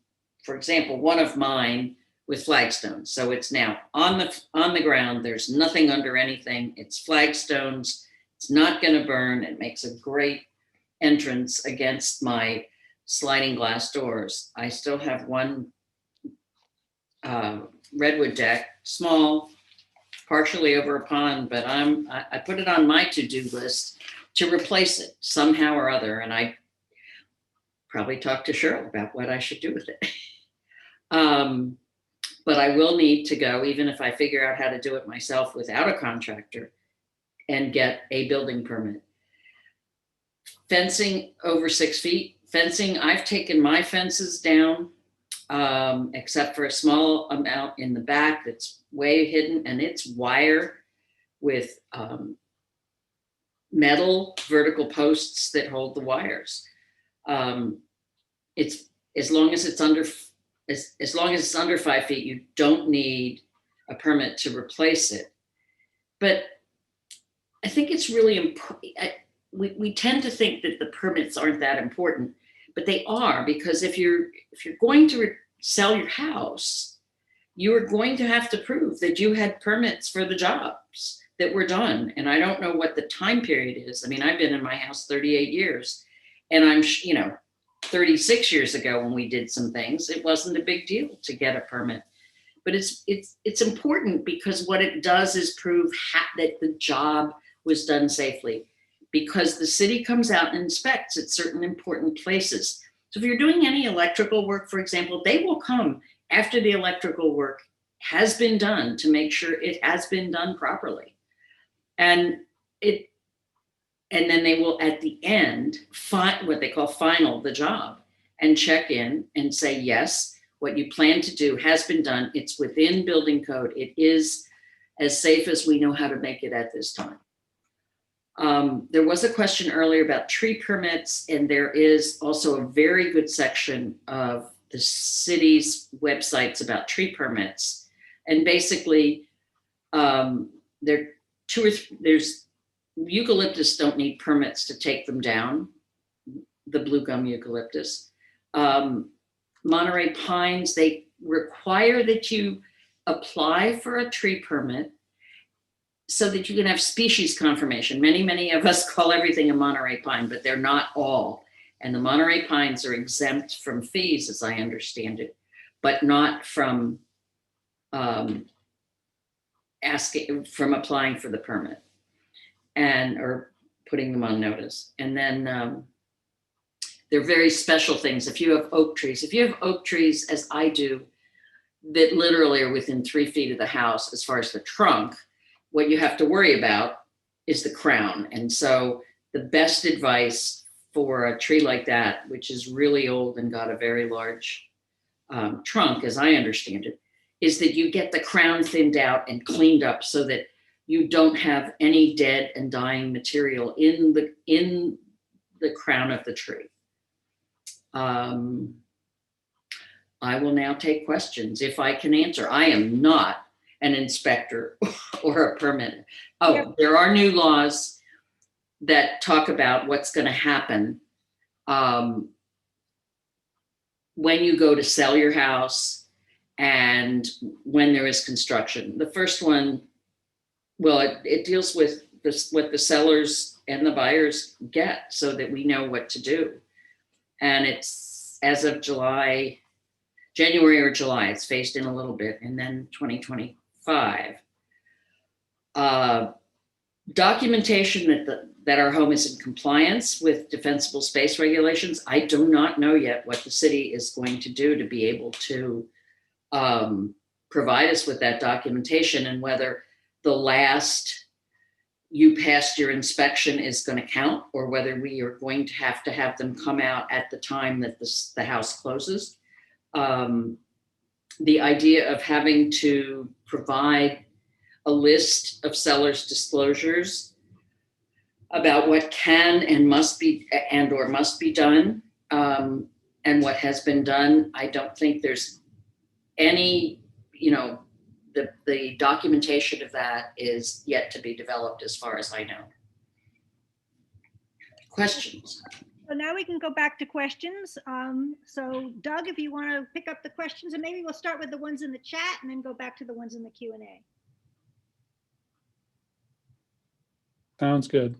for example, one of mine with flagstones. So it's now on the ground. There's nothing under anything. It's flagstones. It's not going to burn. It makes a great entrance against my sliding glass doors. I still have one redwood deck, small, partially over a pond, but I put it on my to-do list to replace it somehow or other. And I probably talk to Sheryl about what I should do with it. But I will need to go, even if I figure out how to do it myself without a contractor, and get a building permit. Fencing over 6 feet. Fencing, I've taken my fences down, except for a small amount in the back that's way hidden, and it's wire with metal vertical posts that hold the wires. It's as long as it's under 5 feet, you don't need a permit to replace it. But I think it's really important. We tend to think that the permits aren't that important, but they are, because if you're going to sell your house, you are going to have to prove that you had permits for the jobs that were done. And I don't know what the time period is. I mean, I've been in my house 38 years and I'm, 36 years ago when we did some things, it wasn't a big deal to get a permit. But it's important because what it does is prove that the job was done safely, because the city comes out and inspects at certain important places. So if you're doing any electrical work, for example, they will come after the electrical work has been done to make sure it has been done properly. And then they will at the end find what they call final the job and check in and say, yes, what you plan to do has been done. It's within building code. It is as safe as we know how to make it at this time. There was a question earlier about tree permits, and there is also a very good section of the city's websites about tree permits. And basically, there's eucalyptus don't need permits to take them down, the blue gum eucalyptus. Monterey pines, they require that you apply for a tree permit so that you can have species confirmation. Many of us call everything a Monterey pine, but they're not all. And the Monterey pines are exempt from fees, as I understand it, but not from applying for the permit or putting them on notice. And then they're very special things. If you have oak trees, as I do, that literally are within 3 feet of the house, as far as the trunk, what you have to worry about is the crown. And so the best advice for a tree like that, which is really old and got a very large trunk, as I understand it, is that you get the crown thinned out and cleaned up so that you don't have any dead and dying material in the crown of the tree. I will now take questions if I can answer. I am not an inspector or a permit. Oh, there are new laws that talk about what's going to happen when you go to sell your house and when there is construction. The first one, well, it deals with what the sellers and the buyers get so that we know what to do. And it's as of January or July, it's phased in a little bit, and then 2025. Documentation that our home is in compliance with defensible space regulations. I do not know yet what the city is going to do to be able to provide us with that documentation, and whether the last you passed your inspection is going to count, or whether we are going to have them come out at the time that the house closes. The idea of having to provide a list of sellers' disclosures about what can and must be or must be done, and what has been done. I don't think there's any, the documentation of that is yet to be developed as far as I know. Questions? So now we can go back to questions. So Doug, if you want to pick up the questions, and maybe we'll start with the ones in the chat and then go back to the ones in the Q&A. Sounds good.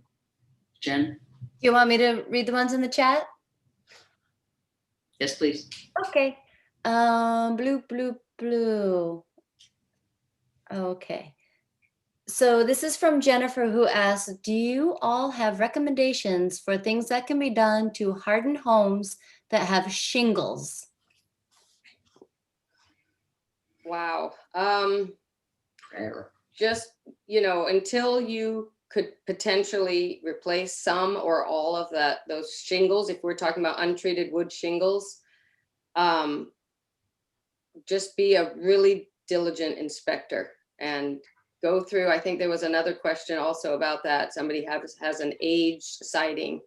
Jen? Do you want me to read the ones in the chat? Yes, please. Okay. Blue. Okay. So this is from Jennifer, who asks, do you all have recommendations for things that can be done to harden homes that have shingles? Wow. Just, until you could potentially replace some or all of those shingles, if we're talking about untreated wood shingles, just be a really diligent inspector and go through. I think there was another question also about that. Somebody has an aged siding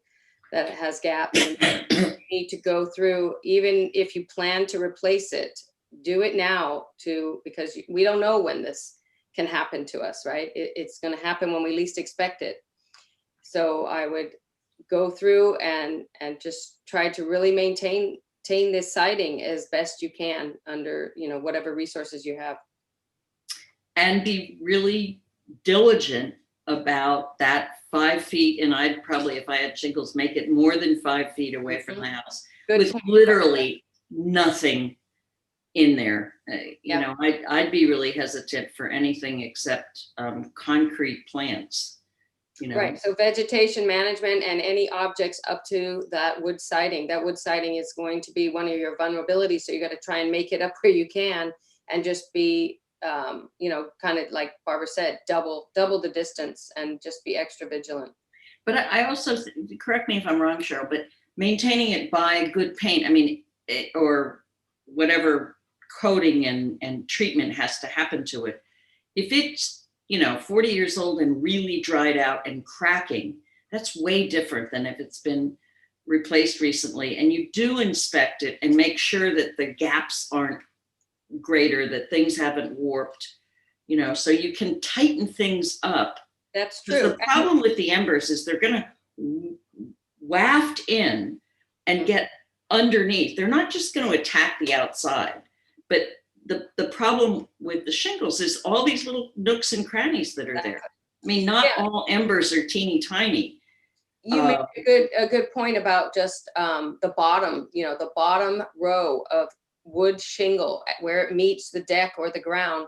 that has gaps, and you need to go through, even if you plan to replace it, do it now because we don't know when this can happen to us, right? It's going to happen when we least expect it. So I would go through and just try to really maintain this siding as best you can under, whatever resources you have. And be really diligent about that 5 feet, and I'd probably, if I had shingles, make it more than 5 feet away from the house, Good with point. literally nothing in there. You Yeah. know, I'd be really hesitant for anything except concrete plants. You know, Right, so vegetation management and any objects up to that wood siding. That wood siding is going to be one of your vulnerabilities, so you got to try and make it up where you can, and just be, you know, kind of like Barbara said, double the distance, and just be extra vigilant. But I also, correct me if I'm wrong, Cheryl, but maintaining it by good paint, I mean, or whatever coating and treatment has to happen to it. If it's, you know, 40 years old and really dried out and cracking, that's way different than if it's been replaced recently. And you do inspect it and make sure that the gaps aren't greater, that things haven't warped, you know, so you can tighten things up. That's 'Cause true. the problem with the embers is they're going to waft in and get underneath. They're not just going to attack the outside, but the problem with the shingles is all these little nooks and crannies that are there. I mean, not all embers are teeny tiny. You make a good point about just the bottom, you know, the bottom row of wood shingle where it meets the deck or the ground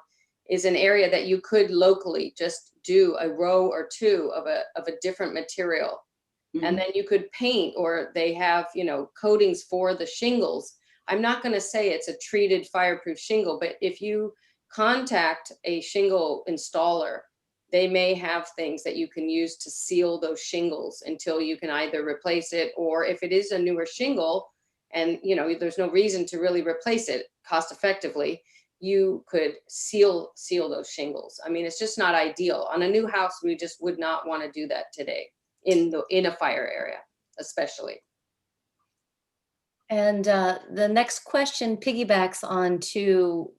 is an area that you could locally just do a row or two of a different material. Mm-hmm. And then you could paint, or they have, you know, coatings for the shingles. I'm not going to say it's a treated fireproof shingle, but if you contact a shingle installer, they may have things that you can use to seal those shingles until you can either replace it, or if it is a newer shingle and, you know, there's no reason to really replace it cost effectively, you could seal those shingles. I mean, it's just not ideal. On a new house, we just would not want to do that today in a fire area, especially. And the next question piggybacks on to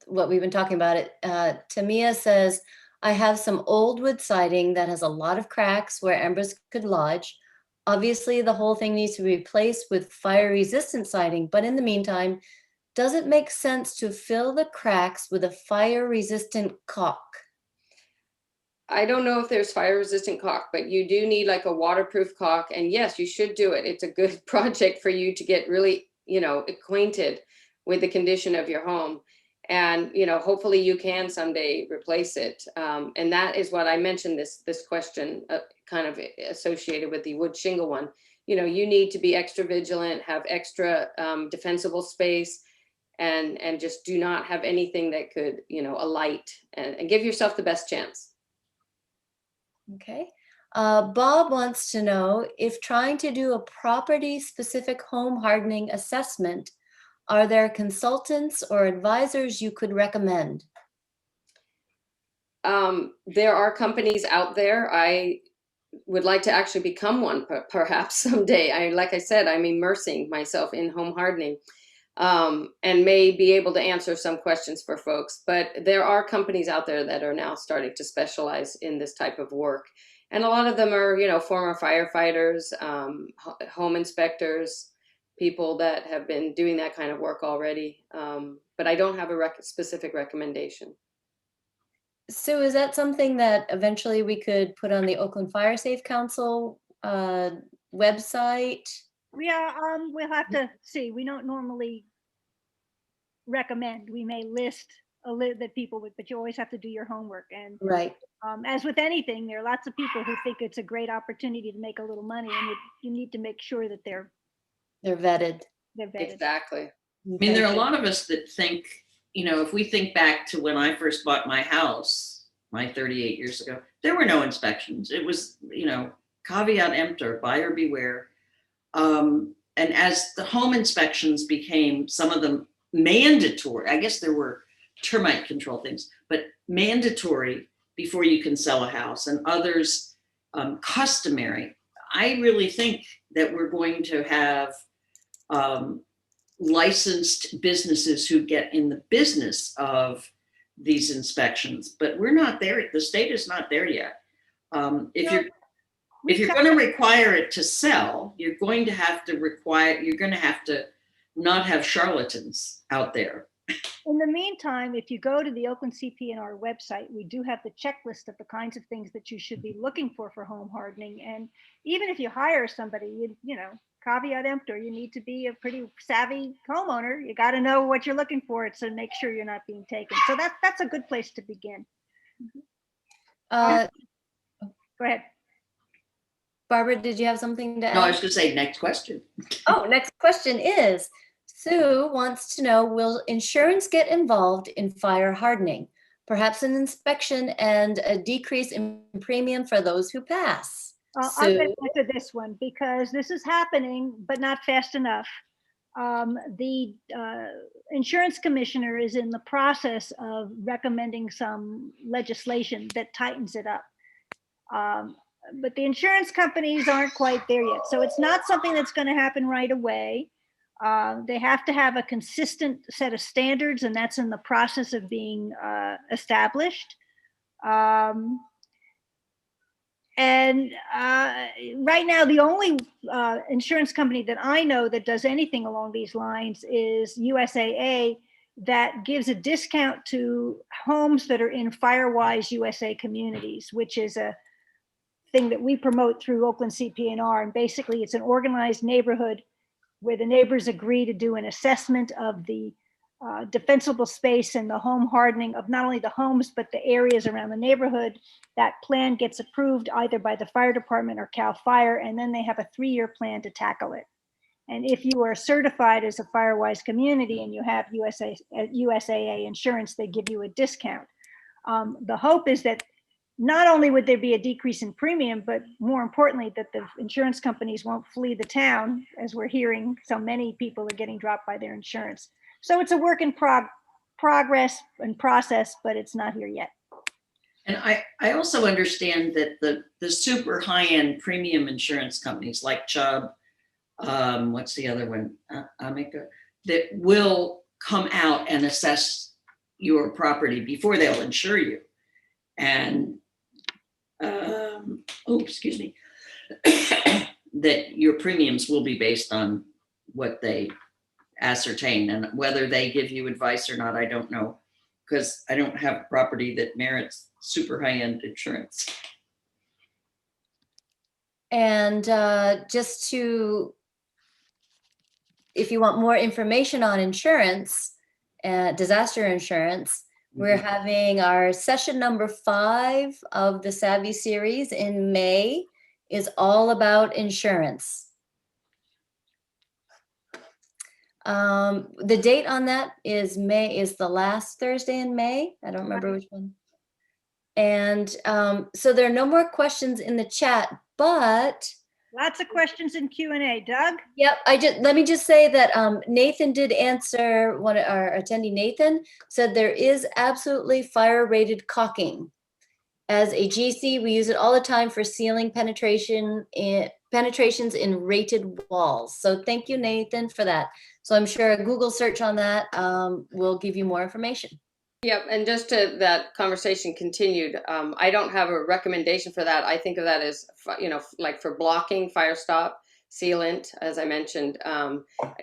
what we've been talking about. Tamia says, I have some old wood siding that has a lot of cracks where embers could lodge. Obviously, the whole thing needs to be replaced with fire-resistant siding, but in the meantime, does it make sense to fill the cracks with a fire-resistant caulk? I don't know if there's fire-resistant caulk, but you do need like a waterproof caulk. And yes, you should do it. It's a good project for you to get really, you know, acquainted with the condition of your home. And, you know, hopefully you can someday replace it. And that is what I mentioned, this question kind of associated with the wood shingle one. You know, you need to be extra vigilant, have extra defensible space, and just do not have anything that could, you know, alight, and give yourself the best chance. Okay. Bob wants to know, if trying to do a property-specific home hardening assessment, are there consultants or advisors you could recommend? There are companies out there. I would like to actually become one perhaps someday. Like I said, I'm immersing myself in home hardening, and may be able to answer some questions for folks. But there are companies out there that are now starting to specialize in this type of work. And a lot of them are, you know, former firefighters, home inspectors, people that have been doing that kind of work already. But I don't have a specific recommendation. So is that something that eventually we could put on the Oakland Firesafe Council website? Yeah, we'll have to see. We don't normally recommend. We may list that people would, but you always have to do your homework. And Right. As with anything, there are lots of people who think it's a great opportunity to make a little money, and you need to make sure that they're vetted. Exactly. I mean, there are a lot of us that think, you know, if we think back to when I first bought my house, 38 years ago, there were no inspections. It was, you know, caveat emptor, buyer beware. And as the home inspections became, some of them mandatory, I guess there were termite control things, but mandatory before you can sell a house, and others customary. I really think that we're going to have licensed businesses who get in the business of these inspections, but we're not there. The state is not there yet. If you're going to require it to sell, you're going to have to not have charlatans out there In the meantime, if you go to the Oakland CP&R website, we do have the checklist of the kinds of things that you should be looking for home hardening. And even if you hire somebody, you know, caveat emptor, you need to be a pretty savvy homeowner. You got to know what you're looking for, so make sure you're not being taken. So that's a good place to begin. Uh, Go ahead. Barbara, did you have something to add? No, I was going to say next question. Oh, next question is, Sue wants to know, will insurance get involved in fire hardening? Perhaps an inspection and a decrease in premium for those who pass. I'm Sue? going to answer this one because this is happening, but not fast enough. The insurance commissioner is in the process of recommending some legislation that tightens it up. But the insurance companies aren't quite there yet. So it's not something that's going to happen right away. They have to have a consistent set of standards, and that's in the process of being established. And right now, the only insurance company that I know that does anything along these lines is USAA, that gives a discount to homes that are in FireWise USA communities, which is a thing that we promote through Oakland CP&R. And basically, it's an organized neighborhood where the neighbors agree to do an assessment of the defensible space and the home hardening of not only the homes, but the areas around the neighborhood. That plan gets approved either by the fire department or CAL FIRE, and then they have a 3-year plan to tackle it. And if you are certified as a FireWise community and you have USAA insurance, they give you a discount. The hope is that not only would there be a decrease in premium, but more importantly, that the insurance companies won't flee the town, as we're hearing so many people are getting dropped by their insurance. So it's a work in progress and process, but it's not here yet. And I also understand that the super high-end premium insurance companies like Chubb, what's the other one, Amica, that will come out and assess your property before they'll insure you. And excuse me, that your premiums will be based on what they ascertain, and whether they give you advice or not, I don't know, because I don't have a property that merits super high-end insurance. And just to, if you want more information on insurance, disaster insurance, we're having our session number 5 of the Savvy series in May is all about insurance. The date on that is May, is the last Thursday in May. I don't remember which one. And so there are no more questions in the chat, but Lots of questions in Q&A. Doug? yep, let me just say that Nathan did answer, one of our attendee, Nathan, said there is absolutely fire rated caulking. As a GC, we use it all the time for sealing penetrations in rated walls. So thank you, Nathan, for that. So I'm sure a Google search on that will give you more information. Yep, and just to that conversation continued, I don't have a recommendation for that. I think of that as, you know, like for blocking, fire stop, sealant, as I mentioned.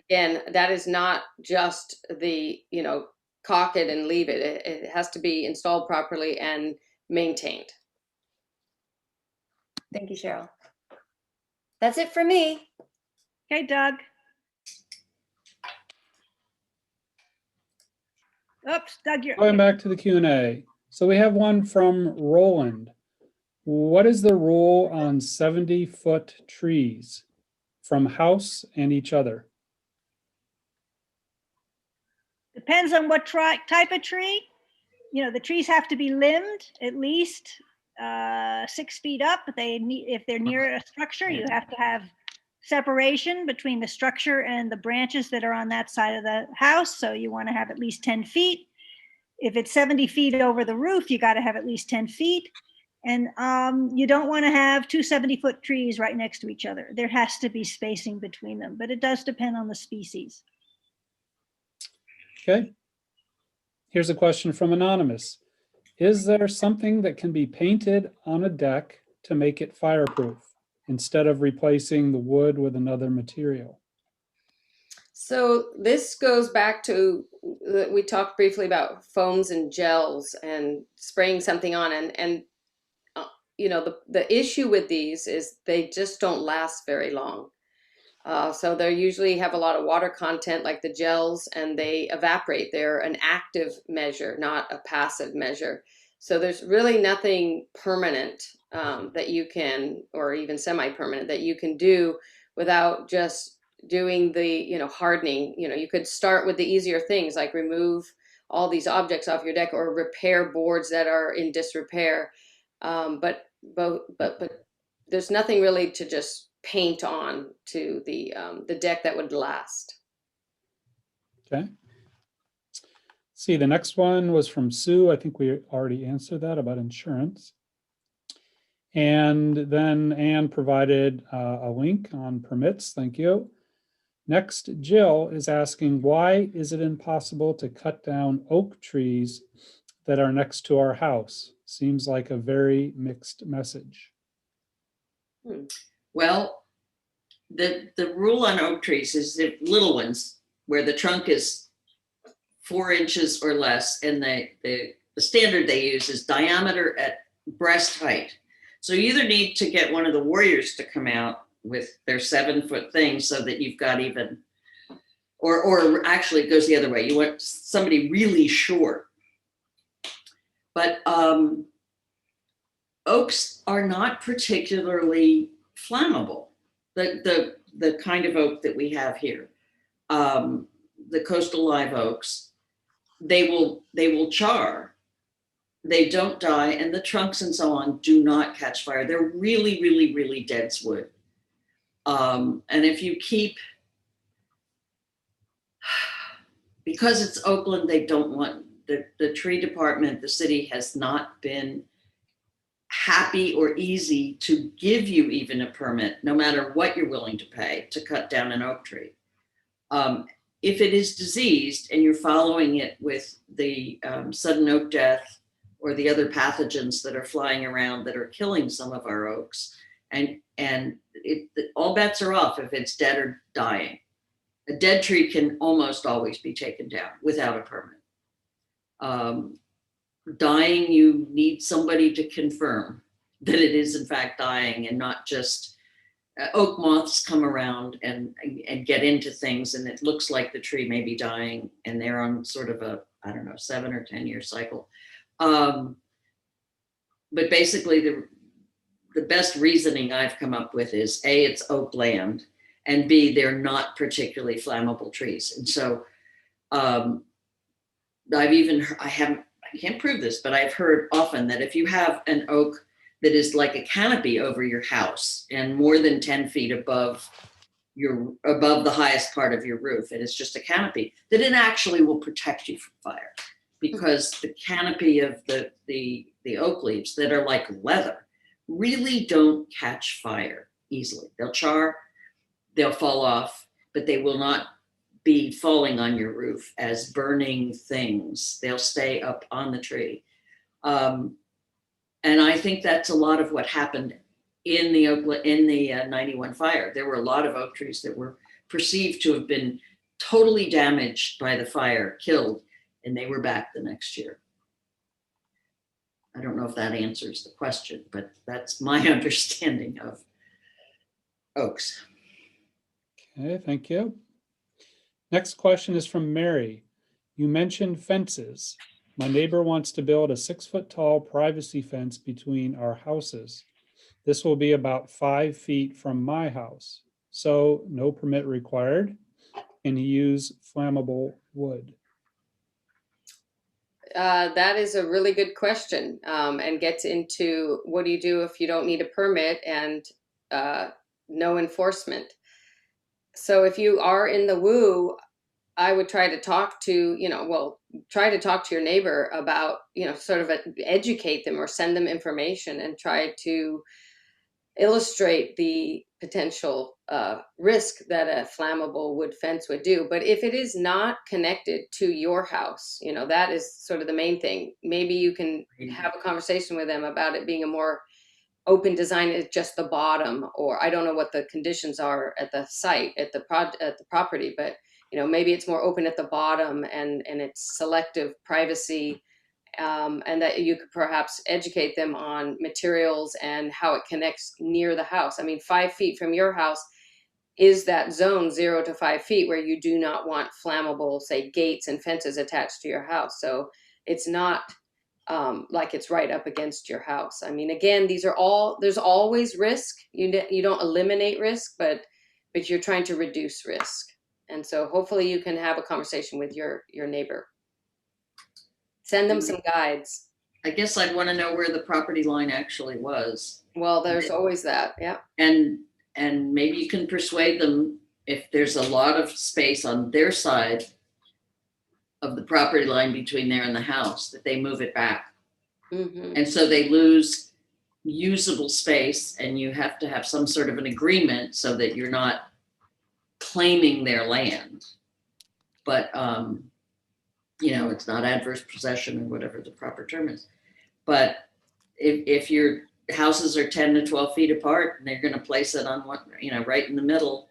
Again, that is not just the, you know, caulk it and leave it. It has to be installed properly and maintained. Thank you, Cheryl. That's it for me. Okay, Doug. Oops, Doug, you're Going back to the Q&A. So we have one from Roland. What is the rule on 70-foot trees from house and each other? Depends on what type of tree. You know, the trees have to be limbed at least 6 feet up. If they're near a structure, you have to have separation between the structure and the branches that are on that side of the house. So you want to have at least 10 feet. If it's 70 feet over the roof, you got to have at least 10 feet. And you don't want to have 2 70-foot trees right next to each other. There has to be spacing between them, but it does depend on the species. Okay. Here's a question from Anonymous. Is there something that can be painted on a deck to make it fireproof instead of replacing the wood with another material? So this goes back to, we talked briefly about foams and gels and spraying something on, and you know, the issue with these is they just don't last very long. So they usually have a lot of water content like the gels, and they evaporate. They're an active measure, not a passive measure. So there's really nothing permanent that you can, or even semi-permanent, that you can do without just doing the, you know, hardening. You know, you could start with the easier things like remove all these objects off your deck or repair boards that are in disrepair. But there's nothing really to just paint on to the deck that would last. Okay. See, the next one was from Sue. I think we already answered that about insurance. And then Anne provided a link on permits. Thank you. Next, Jill is asking, why is it impossible to cut down oak trees that are next to our house? Seems like a very mixed message. Well, the rule on oak trees is the little ones where the trunk is 4 inches or less, and the standard they use is diameter at breast height. So you either need to get one of the warriors to come out with their 7-foot thing so that you've got even, or actually it goes the other way. You want somebody really short. But oaks are not particularly flammable. The kind of oak that we have here, the coastal live oaks, they will char. They don't die, and the trunks and so on do not catch fire. They're really, really, really dense wood. And if you keep, because it's Oakland, they don't want, the tree department, the city has not been happy or easy to give you even a permit, no matter what you're willing to pay to cut down an oak tree. If it is diseased and you're following it with the sudden oak death or the other pathogens that are flying around that are killing some of our oaks, and all bets are off if it's dead or dying. A dead tree can almost always be taken down without a permit. Dying, you need somebody to confirm that it is in fact dying, and not just oak moths come around and get into things, and it looks like the tree may be dying, and they're on sort of a, I don't know, 7 or 10 year cycle. But basically the best reasoning I've come up with is A, it's oak land, and B, they're not particularly flammable trees. And so I can't prove this, but I've heard often that if you have an oak that is like a canopy over your house and more than 10 feet above the highest part of your roof, and it's just a canopy, that it actually will protect you from fire, because the canopy of the oak leaves that are like leather really don't catch fire easily. They'll char, they'll fall off, but they will not be falling on your roof as burning things. They'll stay up on the tree. And I think that's a lot of what happened in the 91 fire. There were a lot of oak trees that were perceived to have been totally damaged by the fire, killed, and they were back the next year. I don't know if that answers the question, but that's my understanding of oaks. Okay, thank you. Next question is from Mary. You mentioned fences. My neighbor wants to build a 6-foot tall privacy fence between our houses. This will be about 5 feet from my house. So no permit required. Can he use flammable wood? That is a really good question, and gets into what do you do if you don't need a permit and no enforcement. So if you are in the woo, I would try to talk to, try to talk to your neighbor about, sort of educate them or send them information and try to illustrate the potential risk that a flammable wood fence would do. But if it is not connected to your house, that is sort of the main thing. Maybe you can have a conversation with them about it being a more open design at just the bottom, or I don't know what the conditions are at the site, at the property, but maybe it's more open at the bottom and it's selective privacy, and that you could perhaps educate them on materials and how it connects near the house. I mean, 5 feet from your house is that zone 0 to 5 feet where you do not want flammable, say, gates and fences attached to your house. So it's not like it's right up against your house. I mean, again, there's always risk. You don't eliminate risk, but you're trying to reduce risk. And so hopefully you can have a conversation with your neighbor. Send them some guides. I guess I'd want to know where the property line actually was. Well, there's always that. Yeah. And maybe you can persuade them, if there's a lot of space on their side of the property line between there and the house, that they move it back. Mm-hmm. And so they lose usable space, and you have to have some sort of an agreement so that you're not claiming their land. But, it's not adverse possession or whatever the proper term is. But if your houses are 10 to 12 feet apart and they're going to place it on one, right in the middle.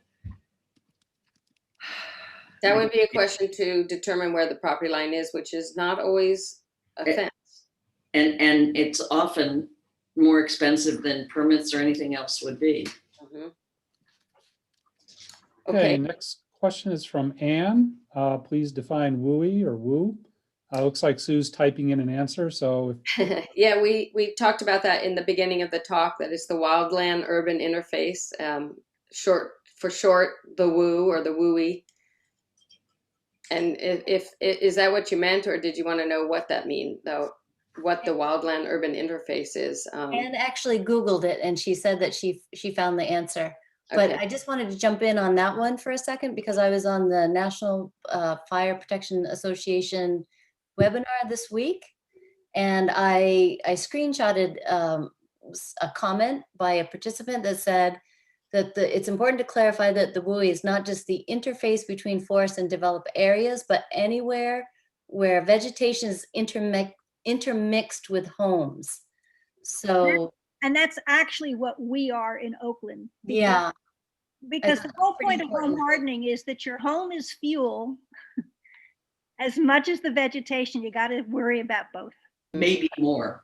That would be a question to determine where the property line is, which is not always a fence. And it's often more expensive than permits or anything else would be. Mm-hmm. Okay, next question is from Anne. Please define wooey or woo. Looks like Sue's typing in an answer, so. Yeah, we talked about that in the beginning of the talk, that it's the wildland urban interface, short, the woo or the wooey. And is that what you meant, or did you want to know what that means, though? What the wildland urban interface is? Anne actually Googled it, and she said that she found the answer. But Okay. I just wanted to jump in on that one for a second, because I was on the National Fire Protection Association webinar this week, and I screenshotted a comment by a participant that said that it's important to clarify that the WUI is not just the interface between forest and developed areas, but anywhere where vegetation is intermixed with homes. So, And that's actually what we are in Oakland. yeah. Because the whole point of important. home hardening is that your home is fuel. As much as the vegetation, you got to worry about both. Maybe more.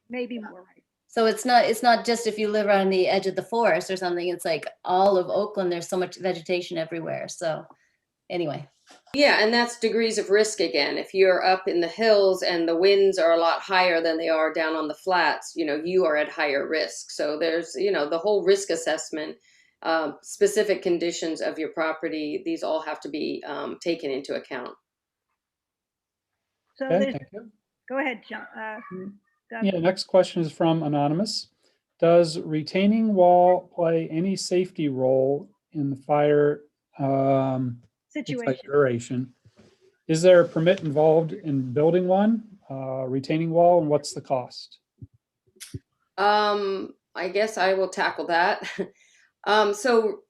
Maybe more. Right? So it's not just if you live on the edge of the forest or something. It's like all of Oakland, there's so much vegetation everywhere. So anyway. Yeah, and that's degrees of risk again. If you're up in the hills and the winds are a lot higher than they are down on the flats, you are at higher risk. So there's, the whole risk assessment, specific conditions of your property, these all have to be taken into account. So Okay, thank you. go ahead, John. Doug. Yeah, next question is from Anonymous. Does retaining wall play any safety role in the fire Situation. duration? Is there a permit involved in building one retaining wall, and what's the cost? I guess I will tackle that. So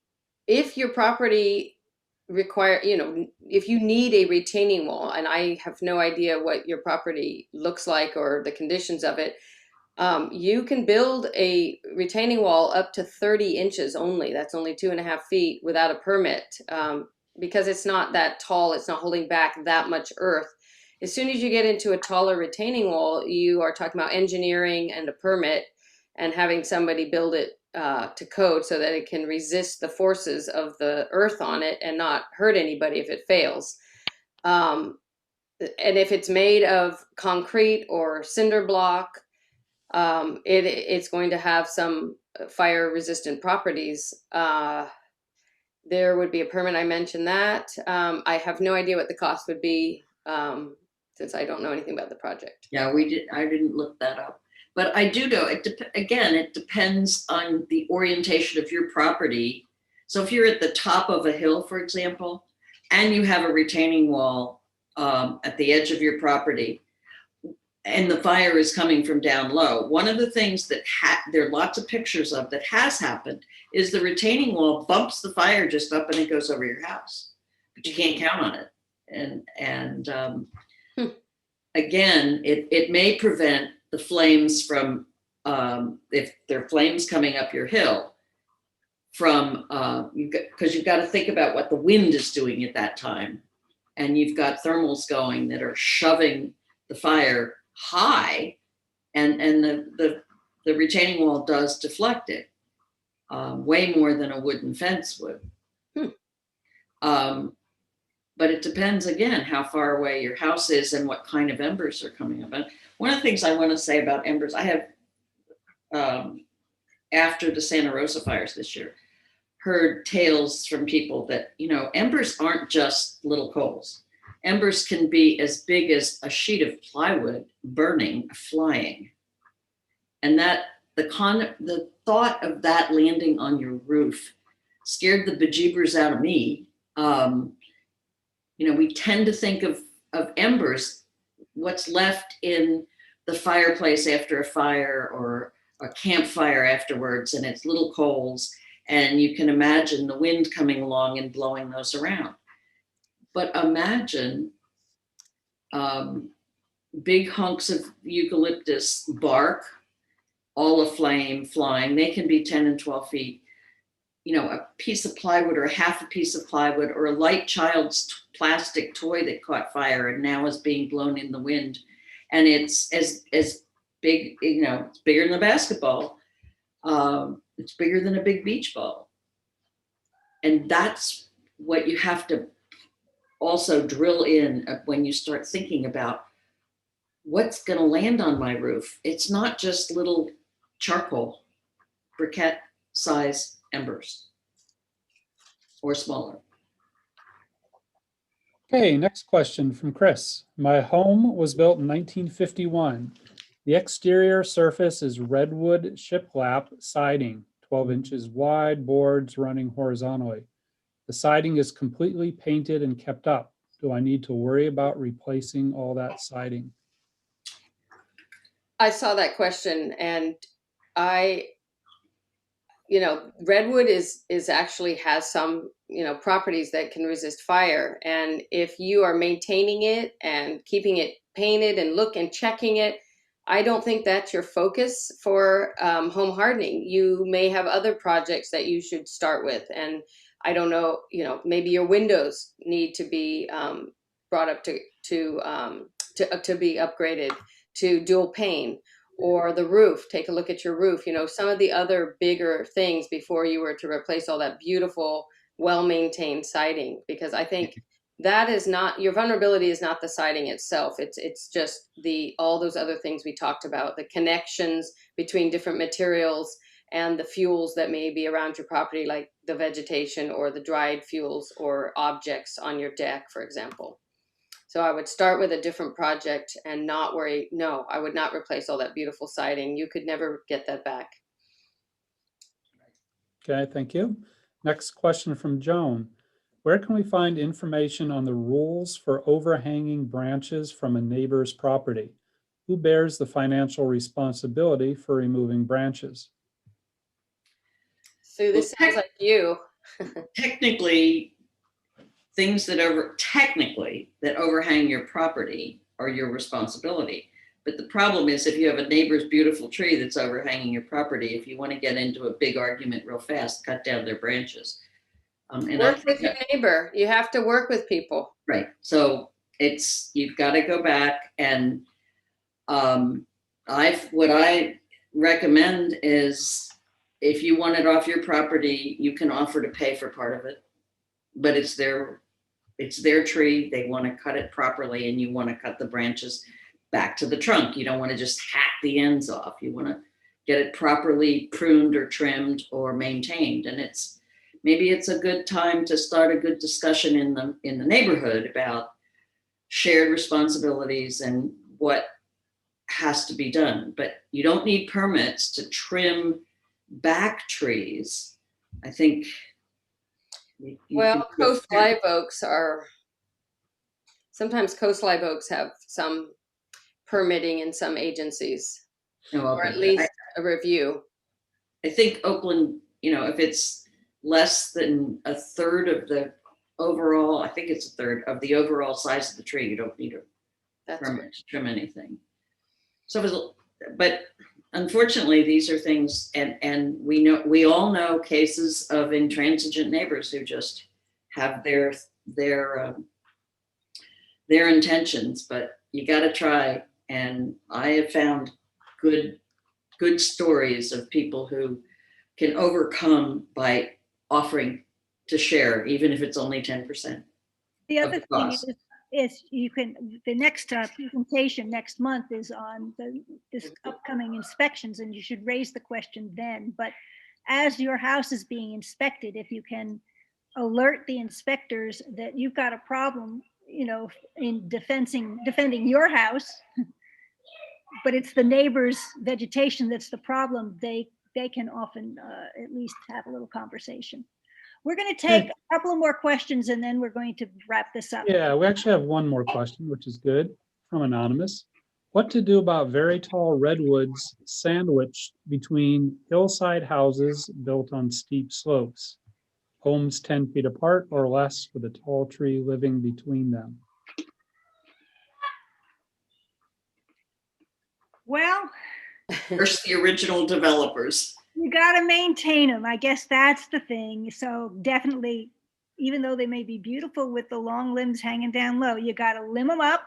if your property if you need a retaining wall, and I have no idea what your property looks like or the conditions of it, you can build a retaining wall up to 30 inches only. That's only 2.5 feet without a permit, because it's not that tall. It's not holding back that much earth. As soon as you get into a taller retaining wall, you are talking about engineering and a permit and having somebody build it to code so that it can resist the forces of the earth on it and not hurt anybody if it fails. And if it's made of concrete or cinder block, it's going to have some fire resistant properties. There would be a permit. I mentioned that. I have no idea what the cost would be, since I don't know anything about the project. Yeah, I didn't look that up. But I do know, it depends on the orientation of your property. So if you're at the top of a hill, for example, and you have a retaining wall at the edge of your property, and the fire is coming from down low, one of the things that there are lots of pictures of that has happened is the retaining wall bumps the fire just up and it goes over your house. But you can't count on it. And again, it may prevent the flames from, if there are flames coming up your hill, from, because you've got to think about what the wind is doing at that time. And you've got thermals going that are shoving the fire high, and the retaining wall does deflect it way more than a wooden fence would. But it depends, again, how far away your house is and what kind of embers are coming up. And one of the things I want to say about embers, I have, after the Santa Rosa fires this year, heard tales from people that, you know, embers aren't just little coals. Embers can be as big as a sheet of plywood burning, flying. And that the thought of that landing on your roof scared the bejeebers out of me. You know, we tend to think of embers, what's left in the fireplace after a fire or a campfire afterwards, and it's little coals, and you can imagine the wind coming along and blowing those around. But imagine big hunks of eucalyptus bark, all aflame, flying. They can be 10 and 12 feet. You know, a piece of plywood or a half a piece of plywood or a light child's plastic toy that caught fire and now is being blown in the wind. And it's as big, you know, it's bigger than a basketball. It's bigger than a big beach ball. And that's what you have to also drill in when you start thinking about what's going to land on my roof. It's not just little charcoal, briquette size embers or smaller. Okay, next question from Chris. My home was built in 1951. The exterior surface is redwood shiplap siding, 12 inches wide, boards running horizontally. The siding is completely painted and kept up. Do I need to worry about replacing all that siding? I saw that question, and you know, redwood is actually has some, you know, properties that can resist fire. And if you are maintaining it and keeping it painted and checking it, I don't think that's your focus for home hardening. You may have other projects that you should start with. And I don't know, you know, maybe your windows need to be brought up to be upgraded to dual pane, or the roof. Take a look at your roof. You know, some of the other bigger things before you were to replace all that beautiful, well-maintained siding, because I think that is not, your vulnerability is not the siding itself. It's just all those other things we talked about, the connections between different materials and the fuels that may be around your property, like the vegetation or the dried fuels or objects on your deck, for example. So I would start with a different project and not worry. No, I would not replace all that beautiful siding. You could never get that back. Okay, thank you. Next question from Joan. Where can we find information on the rules for overhanging branches from a neighbor's property? Who bears the financial responsibility for removing branches? So this sounds like you. Technically, things that overhang your property are your responsibility. But the problem is, if you have a neighbor's beautiful tree that's overhanging your property, if you want to get into a big argument real fast, cut down their branches. And work with your neighbor. You have to work with people. Right. So you've got to go back, and what I recommend is, if you want it off your property, you can offer to pay for part of it, but it's their tree. They want to cut it properly, and you want to cut the branches back to the trunk. You don't want to just hack the ends off. You want to get it properly pruned or trimmed or maintained. And maybe it's a good time to start a good discussion in the neighborhood about shared responsibilities and what has to be done. But you don't need permits to trim back trees. I think. Well, coast live oaks sometimes coast live oaks have some permitting in some agencies, or at least a review. I think Oakland, you know, if it's less than a third of the overall, I think it's a third of the overall size of the tree, you don't need a permit to trim anything. So, but unfortunately, these are things, and we all know cases of intransigent neighbors who just have their intentions, but you got to try. And I have found good stories of people who can overcome by offering to share, even if it's only 10%. The of other the thing cost. is you can, the next presentation next month is on this upcoming inspections, and you should raise the question then. But as your house is being inspected, if you can alert the inspectors that you've got a problem, in defending your house, but it's the neighbor's vegetation that's the problem, they can often at least have a little conversation. We're going to take a couple of more questions and then we're going to wrap this up. Yeah, we actually have one more question, which is good, from Anonymous. What to do about very tall redwoods sandwiched between hillside houses built on steep slopes? Homes 10 feet apart or less with a tall tree living between them. Well, First, the original developers. you got to maintain them. I guess that's the thing. So definitely, even though they may be beautiful with the long limbs hanging down low, you got to limb them up.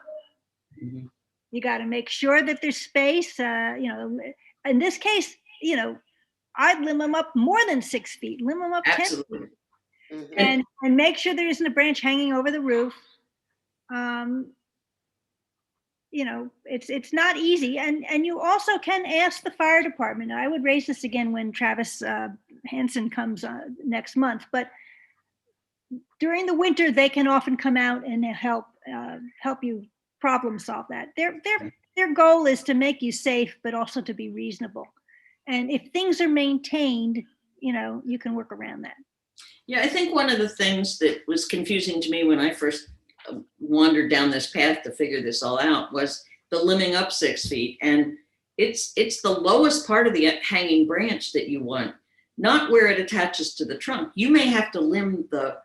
Mm-hmm. You got to make sure that there's space. In this case, I'd limb them up more than 6 feet. Limb them up 10 Absolutely. feet. Mhm. And make sure there isn't a branch hanging over the roof. It's not easy. And you also can ask the fire department. I would raise this again when Travis Hansen comes next month, but during the winter, they can often come out and help you problem solve that. Their goal is to make you safe, but also to be reasonable. And if things are maintained, you can work around that. Yeah, I think one of the things that was confusing to me when I first wandered down this path to figure this all out was the limbing up 6 feet. And it's the lowest part of the hanging branch that you want, not where it attaches to the trunk. You may have to limb the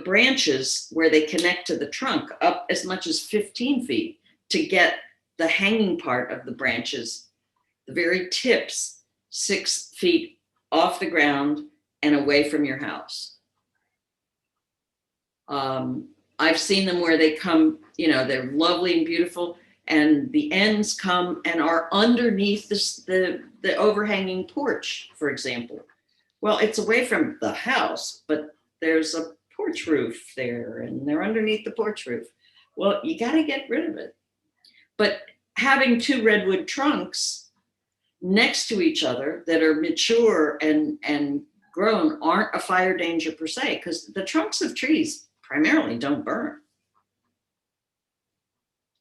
branches where they connect to the trunk up as much as 15 feet to get the hanging part of the branches, the very tips, 6 feet off the ground and away from your house. I've seen them where they come, they're lovely and beautiful, and the ends come and are underneath the overhanging porch, for example. Well, it's away from the house, but there's a porch roof there and they're underneath the porch roof. Well, you got to get rid of it. But having two redwood trunks next to each other that are mature and grown aren't a fire danger per se, because the trunks of trees primarily don't burn.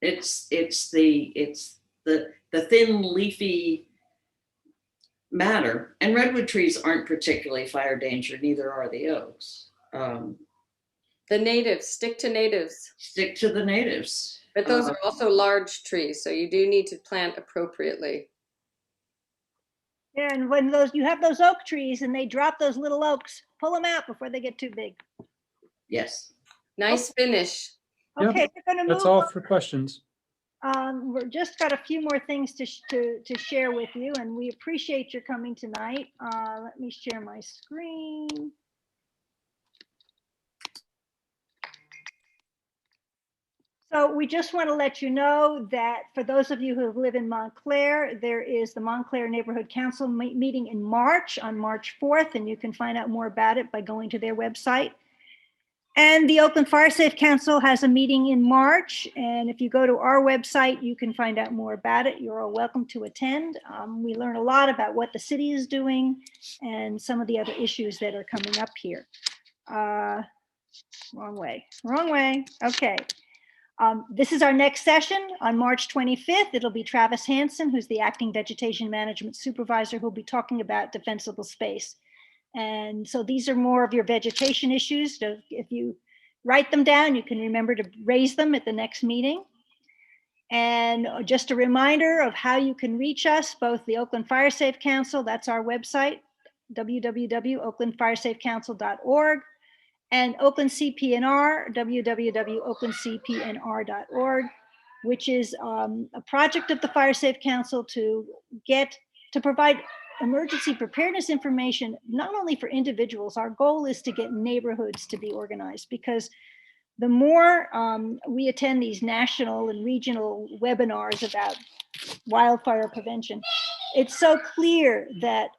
It's the thin leafy matter, and redwood trees aren't particularly fire danger, neither are the oaks. The natives, stick to natives. Stick to the natives. But those are also large trees, so you do need to plant appropriately. Yeah, and when you have those oak trees and they drop those little oaks, pull them out before they get too big. Yes. Nice finish. Yep, Okay, we're going to That's move all on. for questions. We're just got a few more things to share with you, and we appreciate your coming tonight. Let me share my screen. So we just want to let you know that for those of you who live in Montclair, there is the Montclair Neighborhood Council meeting in March, on March 4th, and you can find out more about it by going to their website. And the Oakland Firesafe Council has a meeting in March, and if you go to our website, you can find out more about it. You're all welcome to attend. We learn a lot about what the city is doing and some of the other issues that are coming up here. Wrong way. Okay. This is our next session on March 25th. It'll be Travis Hansen, who's the Acting Vegetation Management Supervisor, who'll be talking about defensible space. And so these are more of your vegetation issues. So if you write them down, you can remember to raise them at the next meeting. And just a reminder of how you can reach us, both the Oakland Firesafe Council, that's our website, www.oaklandfiresafecouncil.org, and Oakland CPNR, www.oaklandcpnr.org. which is a project of the Firesafe Council to provide emergency preparedness information, not only for individuals. Our goal is to get neighborhoods to be organized, because the more we attend these national and regional webinars about wildfire prevention, it's so clear that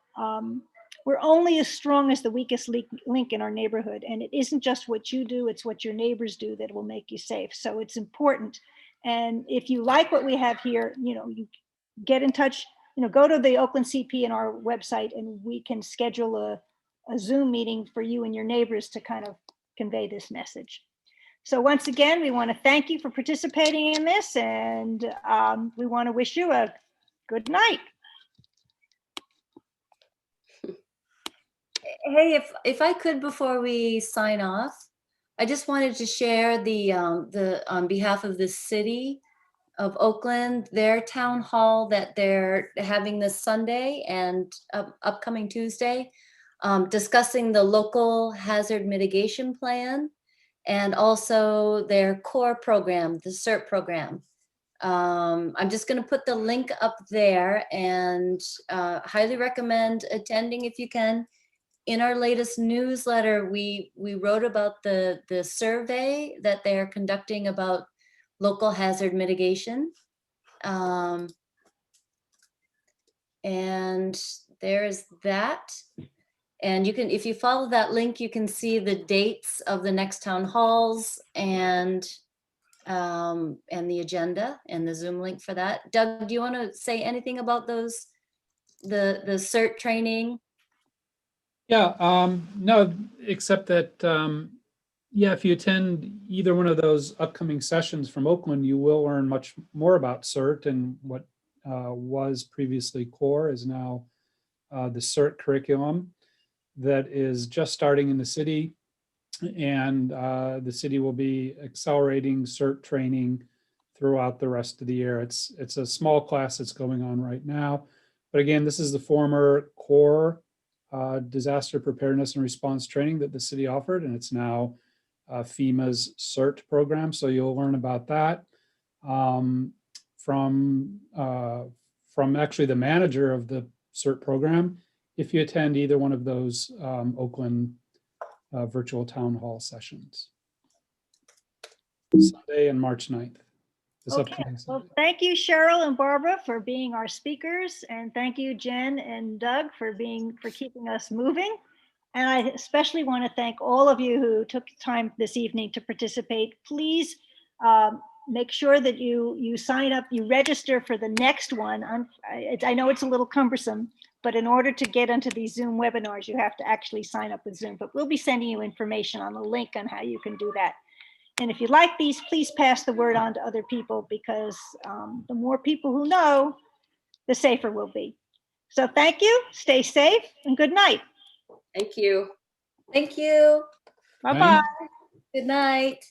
we're only as strong as the weakest link in our neighborhood. And it isn't just what you do, it's what your neighbors do that will make you safe. So it's important. And if you like what we have here, you get in touch, go to the Oakland CP and our website, and we can schedule a Zoom meeting for you and your neighbors to kind of convey this message. So once again, we want to thank you for participating in this, and we want to wish you a good night. Hey, if I could, before we sign off, I just wanted to share on behalf of the city of Oakland, their town hall that they're having this Sunday and upcoming Tuesday, discussing the local hazard mitigation plan and also their core program, the CERT program. I'm just going to put the link up there, and highly recommend attending if you can. In our latest newsletter, we wrote about the survey that they're conducting about local hazard mitigation. And there's that. And you can, if you follow that link, you can see the dates of the next town halls and the agenda and the Zoom link for that. Doug, do you want to say anything about those, the CERT training? Yeah, no, except that, yeah, if you attend either one of those upcoming sessions from Oakland, you will learn much more about CERT, and what was previously core is now the CERT curriculum that is just starting in the city. And the city will be accelerating CERT training throughout the rest of the year. It's a small class that's going on right now. But again, this is the former core disaster preparedness and response training that the city offered, and it's now FEMA's CERT program. So you'll learn about that from actually the manager of the CERT program if you attend either one of those Oakland virtual town hall sessions. Sunday and March 9th. Okay. Well, thank you, Sheryl and Barbara, for being our speakers, and thank you, Jen and Doug, for keeping us moving. And I especially want to thank all of you who took time this evening to participate. Please make sure that you sign up, you register for the next one. I know it's a little cumbersome, but in order to get into these Zoom webinars, you have to actually sign up with Zoom. But we'll be sending you information on the link on how you can do that. And if you like these, please pass the word on to other people, because the more people who know, the safer we'll be. So thank you, stay safe, and good night. Thank you. Thank you. Bye-bye. Good night.